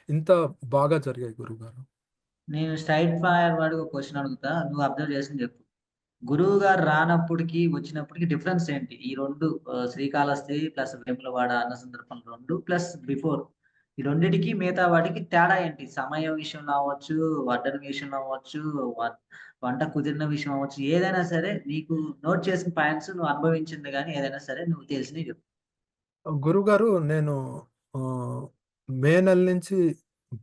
S1: ఇంత బాగా జరిగాయి గురువుగారు.
S2: నేను స్ట్రెయిట్ ఫార్వర్డ్‌గా ఒక క్వెషన్ అడుగుతా. నువ్వు అబ్జర్వ్ చేసింది చెప్పు. గురువుగారు రానప్పటికి, వచ్చినప్పటికి డిఫరెన్స్ ఏంటి? ఈ 2 శ్రీకాళహస్తి ప్లస్ వేములవాడ అన్న సందర్భం 2 ప్లస్ బిఫోర్ ఈ రెండిటికి మిగతా వాటికి తేడా ఏంటి? సమయం విషయంలో అవ్వచ్చు, వడ్డన విషయంలో అవ్వచ్చు, వ వంట కుదిరిన విషయం అవ్వచ్చు. ఏదైనా సరే నీకు నోట్ చేసిన పాయింట్స్ నువ్వు అనుభవించింది గాని ఏదైనా సరే నువ్వు తెలిసినయి చెప్పు.
S1: గురువుగారు నేను ఆహ్, మే నెల నుంచి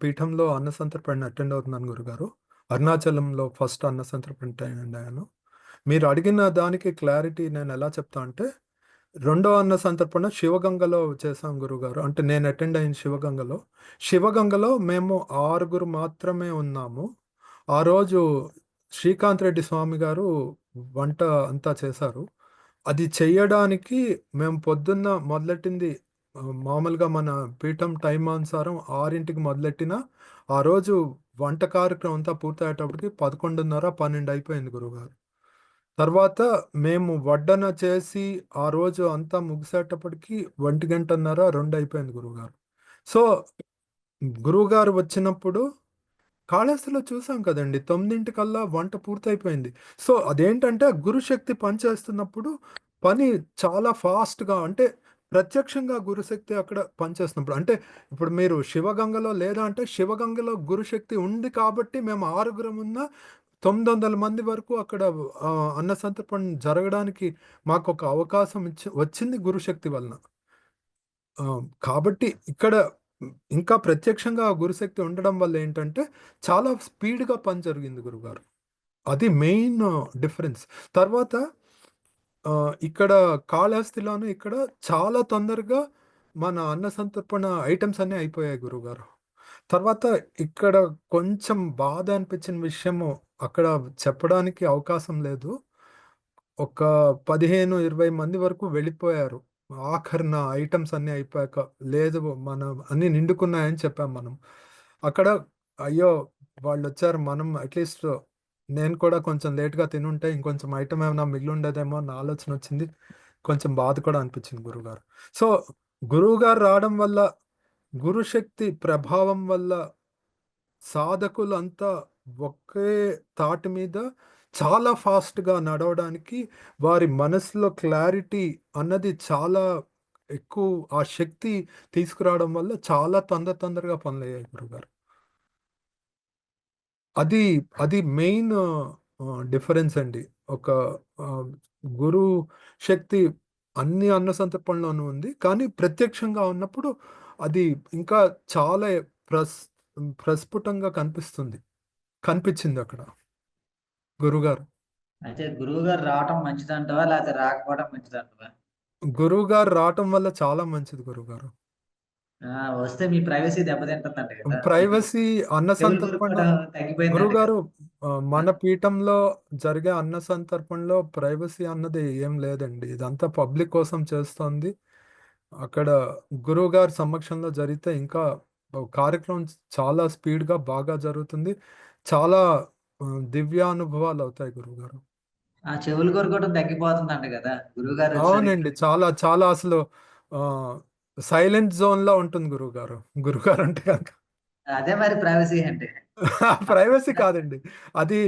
S1: పీఠంలో అన్న సంతర్పణని అటెండ్ అవుతున్నాను గురుగారు. అరుణాచలంలో ఫస్ట్ అన్న సంతర్పణ అటెండ్ అయ్యాను. మీరు అడిగిన దానికి క్లారిటీ నేనెలా చెప్తా అంటే, రెండో అన్న సంతర్పణ శివగంగలో చేశాం గురువుగారు. అంటే నేను అటెండ్ అయిన శివగంగలో. శివగంగలో మేము ఆరుగురు మాత్రమే ఉన్నాము. ఆ రోజు శ్రీకాంత్ రెడ్డి స్వామి గారు వంట అంతా చేశారు. అది చెయ్యడానికి మేము పొద్దున్న మొదలెట్టింది మామూలుగా మన పీఠం టైమానుసారం 6కి మొదలెట్టినా, ఆ రోజు వంట కార్యక్రమం అంతా పూర్తయ్యేటప్పటికి 11:30, 12 అయిపోయింది గురువుగారు. తర్వాత మేము వడ్డన చేసి, ఆ రోజు అంతా ముగిసేటప్పటికి 1:30, 2 అయిపోయింది గురువుగారు. సో, గురువుగారు వచ్చినప్పుడు కాళహస్తిలో చూసాం కదండీ! 9:00కల్లా వంట పూర్తయిపోయింది. సో, అదేంటంటే గురుశక్తి పనిచేస్తున్నప్పుడు పని చాలా ఫాస్ట్‌గా అంటే ప్రత్యక్షంగా గురుశక్తి అక్కడ పనిచేస్తున్నప్పుడు. అంటే ఇప్పుడు మీరు శివగంగలో లేదా అంటే శివగంగలో గురుశక్తి ఉంది కాబట్టి మేము ఆరుగురమున్న 900 మంది వరకు అక్కడ అన్న సంతర్పణ జరగడానికి మాకొక అవకాశం వచ్చింది గురుశక్తి వలన. కాబట్టి ఇక్కడ ఇంకా ప్రత్యక్షంగా ఆ గురుశక్తి ఉండడం వల్ల ఏంటంటే, చాలా స్పీడ్‌గా పని జరిగింది గురువుగారు. అది మెయిన్ డిఫరెన్స్. తర్వాత ఇక్కడ కాళహస్తిలోను ఇక్కడ చాలా తొందరగా మన అన్న సంతర్పణ ఐటెమ్స్ అన్నీ అయిపోయాయి గురువుగారు. తర్వాత ఇక్కడ కొంచెం బాధ అనిపించిన విషయము అక్కడ చెప్పడానికి అవకాశం లేదు. ఒక 15, 20 మంది వరకు వెళ్ళిపోయారు. ఆఖరిన ఐటెమ్స్ అన్నీ అయిపోయాక. లేదు అన్నీ నిండుకున్నాయని చెప్పాం మనం. అక్కడ అయ్యో! వాళ్ళొచ్చారు. మనం అట్‌లీస్ట్ నేను కూడా కొంచెం లేట్‌గా తినుంటే ఇంకొంచెం ఐటెమ్ ఏమైనా మిగిలుండేదేమో అన్న ఆలోచనొచ్చింది. కొంచెం బాధ కూడా అనిపించింది గురువుగారు. సో, గురువుగారు రావడం వల్ల, గురుశక్తి ప్రభావం వల్ల సాధకులంతా ఒకే తాటి మీద చాలా ఫాస్ట్‌గా నడవడానికి వారి మనసులో క్లారిటీ అన్నది చాలా ఎక్కువ ఆ శక్తి తీసుకురావడం వల్ల చాలా తొందరగా పనులయ్యాయి గురువుగారు. అది అది మెయిన్ డిఫరెన్స్ అండి. ఒక ఆహ్, గురు శక్తి అన్ని అన్న సంతర్పణలోనూ ఉంది. కానీ ప్రత్యక్షంగా ఉన్నప్పుడు అది ఇంకా చాలా ప్రస్ ప్రస్ఫుటంగా కనిపించిందక్కడ గురువుగారు.
S2: అయితే గురువుగారు రావటం మంచిదంటావా? లేకపోతే రాకపోవడం మంచిదంటావా?
S1: గురువుగారు రావటం వల్ల చాలా మంచిది గురువుగారు.
S2: వస్తే మీ ప్రైవసీ దెబ్బతింటుందంట గదా!
S1: ప్రైవసీ అన్న
S2: చెవులు
S1: సంతర్పణ
S2: కొరుక్కోవడం తగ్గిపోయిందంట
S1: గురువుగారు
S2: కదా! ఆ!
S1: మన పీఠంలో జరిగే అన్న సంతర్పణలో ప్రైవసీ అన్నది ఏం లేదండి. ఇదంతా పబ్లిక్ కోసం చేస్తోంది. అక్కడ గురువుగారి సమక్షంలో జరిగితే ఇంకా కార్యక్రమం చాలా స్పీడ్‌గా బాగా జరుగుతుంది. చాలా దివ్యానుభవాలవుతాయి గురువుగారు.
S2: ఆ చెవులు కొరుక్కోవడం తగ్గిపోతుందంట గదా! గురువుగారొచ్చేసరికి.
S1: అవునండి. చాలా చాలా అసలు ఆహ్, సైలెంట్ జోన్‌లా ఉంటుంది గురువుగారు. గురువుగారంటే గనక.
S2: అదే మరి ప్రైవసీ అంటే.
S1: ప్రైవసీ కాదండి. అది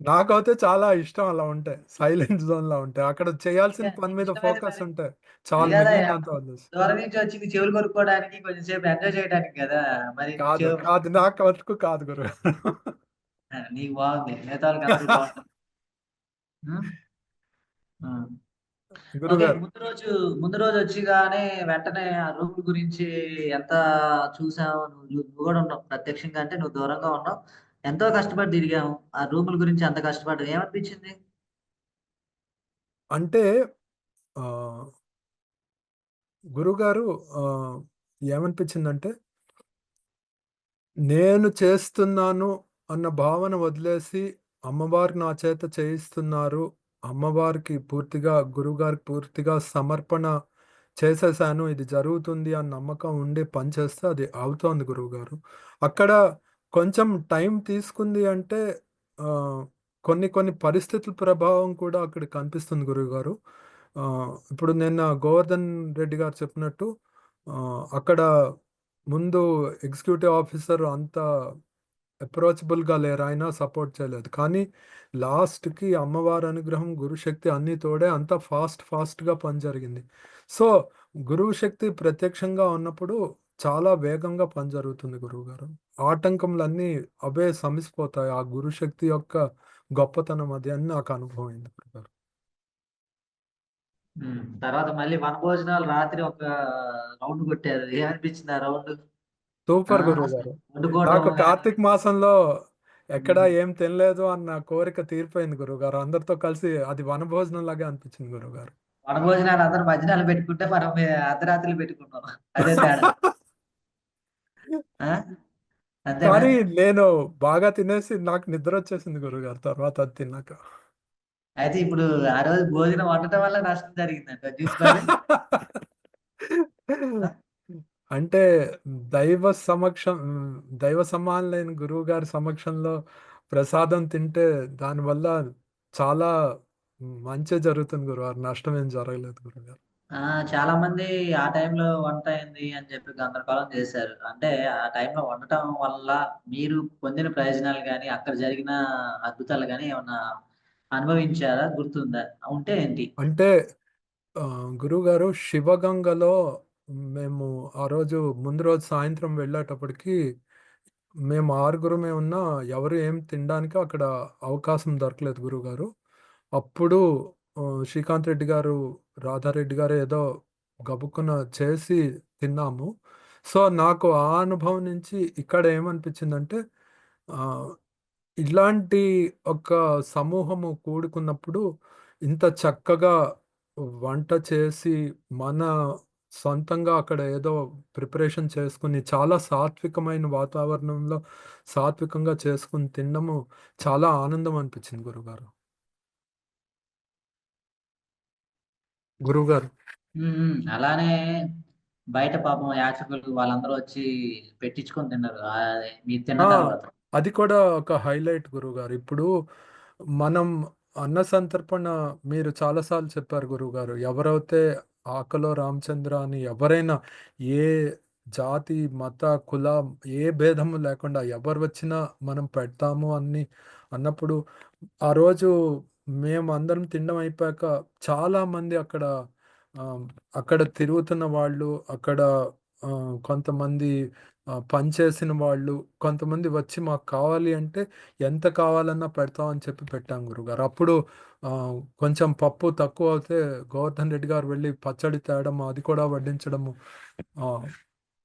S1: నాకైతే చాలా ఇష్టం అలా ఉంటే. సైలెంట్ జోన్‌లా ఉంటే. అక్కడ చేయాల్సిన పని మీద
S2: నీకిష్టమైంది
S1: ఫోకస్
S2: మరి.
S1: ఉంటే
S2: అది
S1: చాలు
S2: కాదయ్యా!
S1: మిగిలిందంతా వదిలేసి.
S2: దూరం నుంచి వచ్చింది చెవులు కొరుక్కోవడానికి కొంచెం సేపు ఎంజాయ్ చేయడానికి గదా! మరి నువ్వు
S1: కాదు. కాదు. నాకు వరకు కాదు గురుగారు.
S2: నీకు బాగుంది, మిగతా వాళ్ళకి అందరికి బాగుంటుంది. ఉమ్, ఉమ్. ఓకే,
S1: గురుగారు.
S2: ముందు రోజు వచ్చిగానే వెంటనే ఆ రూమ్ గురించి ఎంత చూసావు, నువ్వు కూడా ఉన్నావు ప్రత్యక్షంగా, అంటే నువ్వు దూరంగా ఉన్నావు. ఎంతో కష్టపడి తిరిగాము ఆ రూముల గురించి, అంత కష్టపడ్డా ఏమనిపించింది?
S1: అంటే ఆ, గురుగారు, ఆ, ఏమనిపించిందంటే నేను చేస్తున్నాను అన్న భావన వదిలేసి అమ్మవారు నా చేత చేయిస్తున్నారు. అమ్మవారికి పూర్తిగా, గురువుగారికి పూర్తిగా సమర్పణ చేసేసాను. ఇది జరుగుతుంది అని నమ్మకం ఉండి పనిచేస్తే అది అవుతోంది గురువుగారు. అక్కడ కొంచెం టైం తీసుకుంది అంటే కొన్ని కొన్ని పరిస్థితుల ప్రభావం కూడా అక్కడ కనిపిస్తుంది గురువుగారు. ఇప్పుడు నిన్న గోవర్ధన్ రెడ్డి గారు చెప్పినట్టు అక్కడ ముందు ఎగ్జిక్యూటివ్ ఆఫీసర్ అంత అప్రోచబుల్‌గా లేరు. ఆయన సపోర్ట్ చేయలేదు. కానీ లాస్ట్‌కి అమ్మవారి అనుగ్రహం, గురుశక్తి అన్నీ తోడే అంతా ఫాస్ట్‌గా పని జరిగింది. సో, గురువు శక్తి ప్రత్యక్షంగా ఉన్నప్పుడు చాలా వేగంగా పని జరుగుతుంది గురువుగారు. ఆటంకములన్నీ అవే సమసిపోతాయి. ఆ గురుశక్తి యొక్క గొప్పతనం అది అని నాకు అనుభవం అయింది గురుగారు.
S2: తర్వాత మళ్ళీ వనభోజనాలు రాత్రి ఒక రౌండ్ కొట్టారు, ఏమనిపించింది ఆ రౌండ్?
S1: సూపర్
S2: అసలు
S1: గురువుగారు.
S2: వండుకోవటం
S1: నాకు
S2: కానీ.
S1: కార్తీక మాసంలో ఎక్కడా ఏం తినలేదు అన్న కోరిక తీరిపోయింది గురువుగారు. అందరితో కలిసి అది వనభోజనంలాగే అనిపించింది గురువుగారు.
S2: వనభోజనాలు అందరూ మధ్యాహ్నాలు పెట్టుకుంటే మనం అర్ధరాత్రులు పెట్టుకున్నాం. అదే తేడా. ఆ? అంతేనా?
S1: కానీ నేను బాగా తినేసి నాకు నిద్రొచ్చేసింది గురువుగారు తర్వాత అది తిన్నాక.
S2: అయితే ఇప్పుడు ఆ రోజు భోజనం వండటం వల్ల నష్టం జరిగిందంట, చూసి మరి. ఆ?
S1: అంటే దైవ సమక్షం దైవ సమానులైన గురువుగారి సమక్షంలో ప్రసాదం తింటే దానివల్ల చాలా మంచే జరుగుతుంది గురువుగారు. నష్టం ఏం జరగలేదు గురువుగారు.
S2: ఆ, చాలా మంది ఆ టైంలో వంట అయింది అని చెప్పి గందరగోళం చేశారు. అంటే ఆ టైంలో వండటం వల్ల మీరు పొందిన ప్రయోజనాలు గాని, అక్కడ జరిగిన అద్భుతాలు గాని ఏమన్నా అనుభవించారా? గుర్తుందా? ఉంటే ఏంటి?
S1: అంటే గురువుగారు శివగంగలో మేము ఆ రోజు ముందు రోజు సాయంత్రం వెళ్ళేటప్పటికి మేము ఆరుగురమే ఉన్నా ఎవరు ఏం తినడానికి అక్కడ అవకాశం దొరకలేదు గురువుగారు. అప్పుడు శ్రీకాంత్ రెడ్డి గారు, రాధారెడ్డి గారు ఏదో గబుక్కున చేసి తిన్నాము. సో, నాకు ఆ అనుభవం నుంచి ఇక్కడ ఏమనిపించిందంటే ఆహ్, ఇలాంటి ఒక సమూహము కూడుకున్నప్పుడు ఇంత చక్కగా వంట చేసి మన సొంతంగా అక్కడ ఏదో ప్రిపరేషన్ చేసుకుని చాలా సాత్వికమైన వాతావరణంలో సాత్వికంగా చేసుకుని తినడము చాలా ఆనందం అనిపించింది గురుగారు. గురువుగారు.
S2: అలానే బయట పాపం యాచకులు వాళ్ళందరూ వచ్చి పెట్టించుకొని తిన్నారు మీరు తిన్న
S1: ఆ!
S2: తర్వాత.
S1: అది కూడా ఒక హైలైట్ గురువుగారు. ఇప్పుడు మనం అన్న సంతర్పణ మీరు చాలా సార్లు చెప్పారు గురువుగారు. ఎవరైతే ఆకలో రామచంద్ర అని ఎవరైనా ఏ జాతి, మత, కుల ఏ భేదము లేకుండా ఎవరు వచ్చినా మనం పెడతాము అని అన్నప్పుడు ఆ రోజు మేమందరం తినడం అయిపోయాక చాలామంది అక్కడ ఆహ్, అక్కడ తిరుగుతున్న వాళ్ళు, అక్కడ కొంతమంది పనిచేసిన వాళ్ళు, కొంతమంది వచ్చి మాకు కావాలి అంటే ఎంత కావాలన్నా పెడతామని చెప్పి పెట్టాం గురువుగారు. అప్పుడు కొంచెం పప్పు తక్కువ అవుతే గోవర్ధన్ రెడ్డి గారు వెళ్ళి పచ్చడి తేవడము, అది కూడా వడ్డించడము, ఆహ్,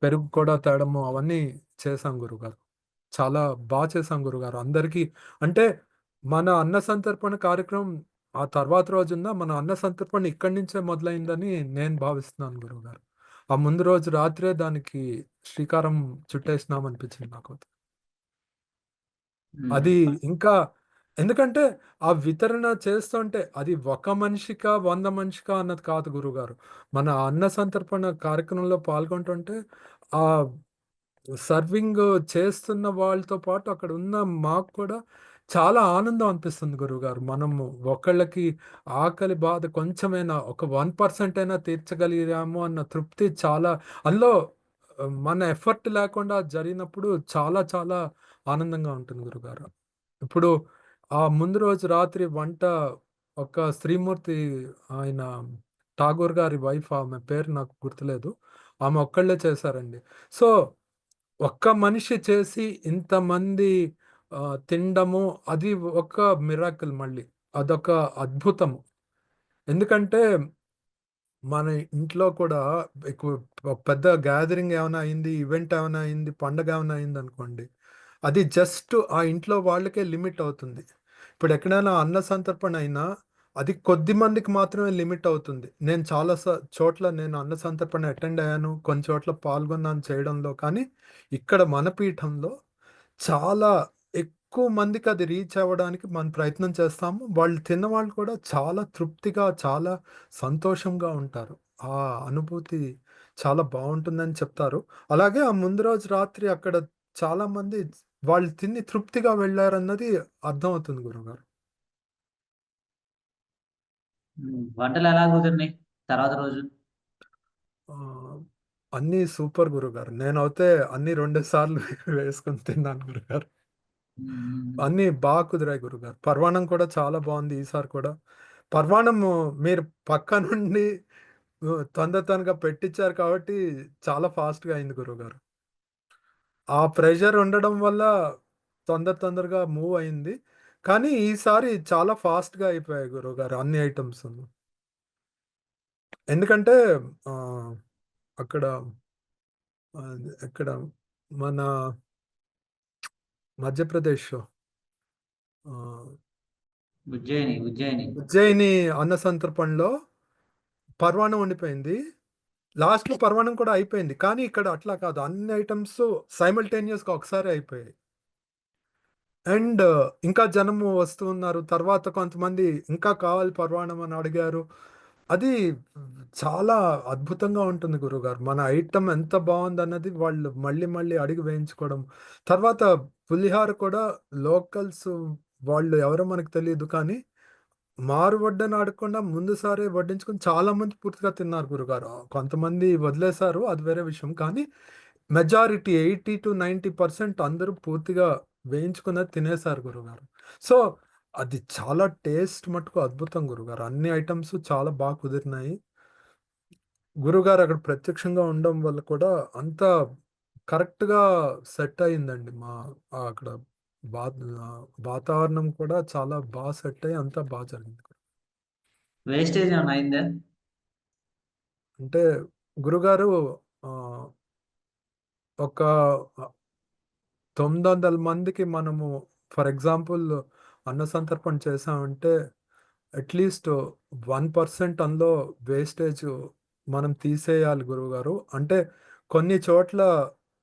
S1: పెరుగు కూడా తేవడము అవన్నీ చేశాం గురువుగారు. చాలా చేశాం గురువుగారు. అందరికీ అంటే మన అన్న సంతర్పణ కార్యక్రమం ఆ తర్వాత రోజున మన అన్న సంతర్పణ ఇక్కడి నుంచే మొదలైందని నేను భావిస్తున్నాను గురువుగారు. ఆ ముందు రోజు రాత్రే దానికి శ్రీకారం చుట్టేసినామనిపించింది నాకు.
S2: ఉమ్.
S1: అది ఇంకా ఎందుకంటే ఆ వితరణ చేస్తుంటే అది ఒక మనిషికా, 100 మనిషికా అన్నది కాదు గురువుగారు. మన అన్న సంతర్పణ కార్యక్రమంలో పాల్గొంటుంటే ఆ సర్వింగ్ చేస్తున్న వాళ్ళతో పాటు అక్కడ ఉన్న మాకు కూడా చాలా ఆనందం అనిపిస్తుంది గురువుగారు. మనము ఒకళ్ళకి ఆకలి బాధ కొంచెమైనా ఒక 1% అయినా తీర్చగలిగాము అన్న తృప్తి చాలా అందులో మన ఎఫర్ట్ లేకుండా జరిగినప్పుడు చాలా చాలా ఆనందంగా ఉంటుంది గురుగారు. ఇప్పుడు ఆ ముందు రోజు రాత్రి వంట ఒక శ్రీమూర్తి ఆయన ఠాగూర్ గారి వైఫ్ ఆమె పేరు నాకు గుర్తులేదు. ఆమె ఒక్కళ్ళే చేశారండి. సో ఒక్క మనిషి చేసి ఇంతమంది తినడము అది ఒక మిరాకిల్ మళ్ళీ. అదొక అద్భుతం. ఎందుకంటే మన ఇంట్లో కూడా ఎక్కువ పెద్ద గ్యాదరింగ్ ఏమైనా అయింది, ఈవెంట్ ఏమైనా అయింది, పండగ ఏమైనా అయిందనుకోండి. అది జస్ట్ ఆ ఇంట్లో వాళ్ళకే లిమిట్ అవుతుంది. ఇప్పుడు ఎక్కడైనా అన్న సంతర్పణ అయినా అది కొద్ది మందికి మాత్రమే లిమిట్ అవుతుంది. నేను చాలా చోట్ల నేను అన్న సంతర్పణ అటెండ్ అయ్యాను. కొన్ని చోట్ల పాల్గొన్నాను చేయడంలో. కానీ ఇక్కడ మన పీఠంలో చాలా ఎక్కువ మందికి అది రీచ్ అవ్వడానికి మనం ప్రయత్నం చేస్తాము. వాళ్ళు తిన్నవాళ్ళు కూడా చాలా తృప్తిగా, చాలా సంతోషంగా ఉంటారు. ఆ అనుభూతి చాలా బావుంటుందని చెప్తారు. అలాగే ఆ ముందు రోజు రాత్రి అక్కడ చాలామంది వాళ్ళు తిని తృప్తిగా వెళ్లారన్నది అర్థమవుతుంది గురువుగారు.
S2: వంటలెలా కుదిరినాయి తర్వాత రోజు?
S1: ఆహ్, అన్నీ సూపర్ గురువుగారు. నేనైతే అన్నీ 2 సార్లు వేసుకొని తిన్నాను గురువుగారు.
S2: హ్మ్. హ్మ్.
S1: అన్నీ కుదిరాయి గురువుగారు. పరమాన్నం కూడా చాలా బావుంది ఈసారి కూడా. పరమాన్నము మీరు పక్క నుండి తొందరగా పెట్టిచ్చారు కాబట్టి చాలా ఫాస్ట్‌గా అయింది గురువుగారు. ఆ ప్రెషర్ ఉండడం వల్ల తొందరగా మూవ్ అయింది. కానీ ఈసారి చాలా ఫాస్ట్‌గా అయిపోయాయి గురువుగారు అన్ని ఐటెమ్సును. ఎందుకంటే ఆహ్, అక్కడ ఎక్కడ మన మధ్యప్రదేశ్‌లో ఆహ్,
S2: ఉజ్జయిని, ఉజ్జయిని.
S1: ఉజ్జయిని అన్న సంతర్పణలో పరమాన్నం ఉండిపోయింది. లాస్ట్‌లో పరమాన్నం కూడా అయిపోయింది. కానీ ఇక్కడ అట్లా కాదు. అన్ని ఐటెమ్స్ సైమల్టేనియస్‌గా ఒకసారే అయిపోయాయి. అండ్ ఇంకా జనము వస్తూ ఉన్నారు. తర్వాత కొంతమంది ఇంకా కావాలి పరమాన్నం అని అడిగారు. అది చాలా అద్భుతంగా ఉంటుంది గురువుగారు. మన ఐటెమ్ ఎంత బావుందన్నది వాళ్ళు మళ్ళీ మళ్ళీ అడిగి వేయించుకోవడం. తర్వాత పులిహోర కూడా లోకల్స్ వాళ్ళు ఎవరో మనకు తెలీదు కానీ మారు వడ్డన అడగకుండా ముందు సారే వడ్డించుకొని చాలా మంది పూర్తిగా తిన్నారు గురుగారు. కొంతమంది వదిలేసారు. అది వేరే విషయం. కానీ మెజారిటీ 80-90% అందరూ పూర్తిగా వేయించుకున్నది తినేసారు గురుగారు. సో, అది చాలా టేస్ట్ మట్టుకు అద్భుతం గురుగారు. అన్ని ఐటెమ్స్ చాలా కుదిరినాయి. గురుగారు అక్కడ ప్రత్యక్షంగా ఉండడం వల్ల కూడా అంతా కరెక్ట్‌గా సెట్ అయిందండి. అక్కడ వా వాతావరణం కూడా చాలా సెట్ అయ్యి అంతా జరిగింది.
S2: వేస్టేజ్ ఏమన్నా అయిందా?
S1: అంటే గురుగారు ఆహ్, ఒక 900 మందికి మనము ఫర్ ఎగ్జాంపుల్ అన్న సంతర్పణ చేశామంటే అట్‌లీస్ట్ 1% అందులో వేస్టేజ్ మనం తీసేయాలి గురువుగారు. అంటే కొన్ని చోట్ల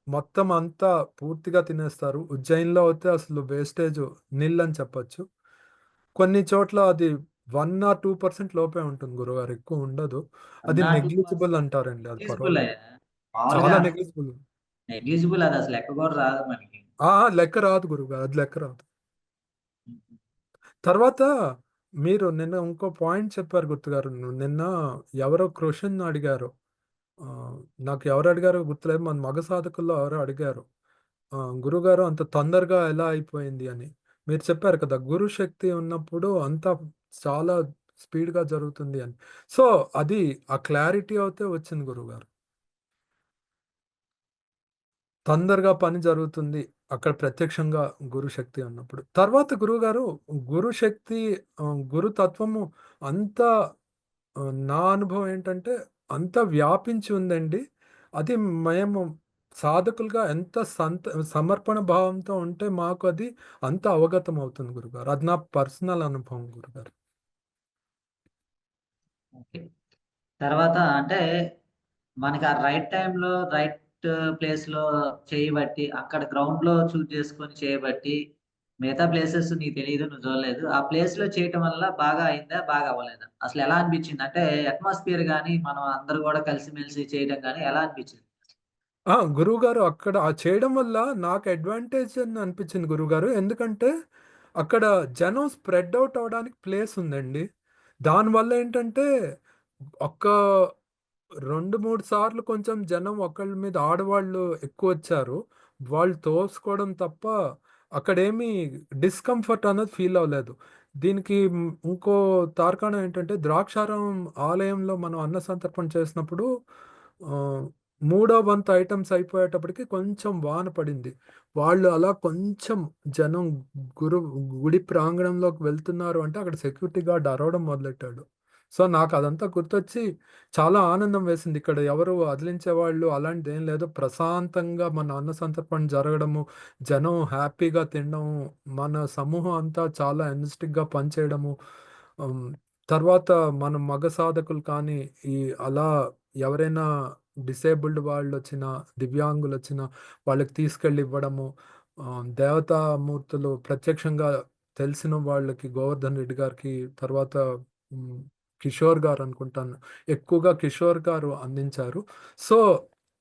S1: మొత్తం అంతా పూర్తిగా తినేస్తారు. ఉజ్జయిన్‌లో అయితే అసలు వేస్టేజ్ నిల్ అని చెప్పొచ్చు. కొన్ని చోట్ల అది 1 ఆర్ 2% లోపే ఉంటుంది గురువుగారు. ఎక్కువ ఉండదు. అది
S2: 1 or 2%
S1: నెగ్లిజిబుల్ అంటారండి. అది
S2: నెగ్లిజిబులే.
S1: పర్వాలేదు.
S2: మామూలుగా
S1: చాలా
S2: అంటే
S1: నెగ్లిజిబుల్.
S2: నెగ్లిజిబుల్ అది అసలు లెక్క కూడా రాదు మనకి.
S1: లెక్క రాదు గురువుగారు. అది లెక్క రాదు. తర్వాత మీరు నిన్న ఇంకో పాయింట్ చెప్పారు గుర్తుగారు. నిన్న ఎవరో క్వెషన్ అడిగారు. ఆహ్, నాకు ఎవరు అడిగారో గుర్తులేదు. మన మగ సాధకుల్లో ఎవరో అడిగారు. గురువుగారు అంత తొందరగా ఎలా అయిపోయింది అని. మీరు చెప్పారు కదా! గురు శక్తి ఉన్నప్పుడు అంతా చాలా స్పీడ్‌గా జరుగుతుంది అని. సో, అది ఆ క్లారిటీ అయితే వచ్చింది గురువుగారు. తొందరగా పని జరుగుతుంది. అక్కడ ప్రత్యక్షంగా గురుశక్తి ఉన్నప్పుడు. తర్వాత గురువుగారు గురుశక్తి గురుతత్వము అంతా నా అనుభవం ఏంటంటే అంత వ్యాపించి ఉందండి. అది మేము సాధకులుగా ఎంత సమర్పణ భావంతో ఉంటే మాకు అది అంత అవగతం అవుతుంది గురుగారు. అది నా పర్సనల్ అనుభవం గురుగారు.
S2: ఓకే. తర్వాత అంటే మనకి ఆ రైట్ టైంలో, రైట్ ప్లేస్‌లో చేయబట్టి, అక్కడ గ్రౌండ్‌లో చూజ్ చేసుకొని చేయబట్టి, మిగతా ప్లేసెస్ నీకు తెలీదు. నువ్వు చూడలేదు. ఆ ప్లేస్‌లో చేయటం వల్ల బాగా అయిందా? బాగా అవ్వలేదా? అసలెలా అనిపించింది? అంటే అట్మాస్ఫియర్ గాని, మనం అందరూ గూడా కలిసిమెలిసి చేయడం గాని ఎలా అనిపించింది?
S1: గురువుగారు అక్కడ చేయడం వల్ల నాకు అడ్వాంటేజ్ అని అనిపించింది గురువుగారు. ఎందుకంటే అక్కడ జనం స్ప్రెడ్ ఔట్ అవ్వడానికి ప్లేస్ ఉందండి. దానివల్ల ఏంటంటే ఒక్క 2, 3 సార్లు కొంచెం జనం ఒకళ్ళ మీద ఆడవాళ్ళు ఎక్కువొచ్చారు. వాళ్ళు తోసుకోవడం తప్ప అక్కడేమి డిస్కంఫర్ట్ అనేది ఫీల్ అవ్వలేదు. దీనికి ఇంకో తార్కాణం ఏంటంటే ద్రాక్షారామం ఆలయంలో మనం అన్న సంతర్పణ చేసినప్పుడు ఆహ్ మూడో వంతు ఐటమ్స్ అయిపోయేటప్పటికి కొంచెం వాన పడింది. వాళ్ళు అలా కొంచెం జనం గురు గుడి ప్రాంగణంలోకి వెళ్తున్నారు అంటే అక్కడ సెక్యూరిటీ గార్డ్ అరవడం మొదలెట్టాడు. సో, నాకు అదంతా గుర్తొచ్చి చాలా ఆనందం వేసింది. ఇక్కడ ఎవరు అదిలించేవాళ్ళు అలాంటిదేం లేదు. ప్రశాంతంగా మన అన్న సంతర్పణ జరగడము, జనం హ్యాపీగా తినడము, మన సమూహం అంతా చాలా ఎనర్జిటిక్‌గా పనిచేయడము. హ్మ్. తర్వాత మన మగ సాధకులు కానీ, ఈ అలా ఎవరైనా డిసేబుల్డ్ వాళ్ళొచ్చినా, దివ్యాంగులొచ్చినా వాళ్ళకి తీసుకెళ్ళి ఇవ్వడము. దేవతామూర్తులు ప్రత్యక్షంగా తెలిసిన వాళ్ళకి గోవర్ధన్ రెడ్డి గారికి, తర్వాత హ్మ్, కిషోర్ గారనుకుంటాను. ఎక్కువగా కిషోర్ గారు అందించారు. సో,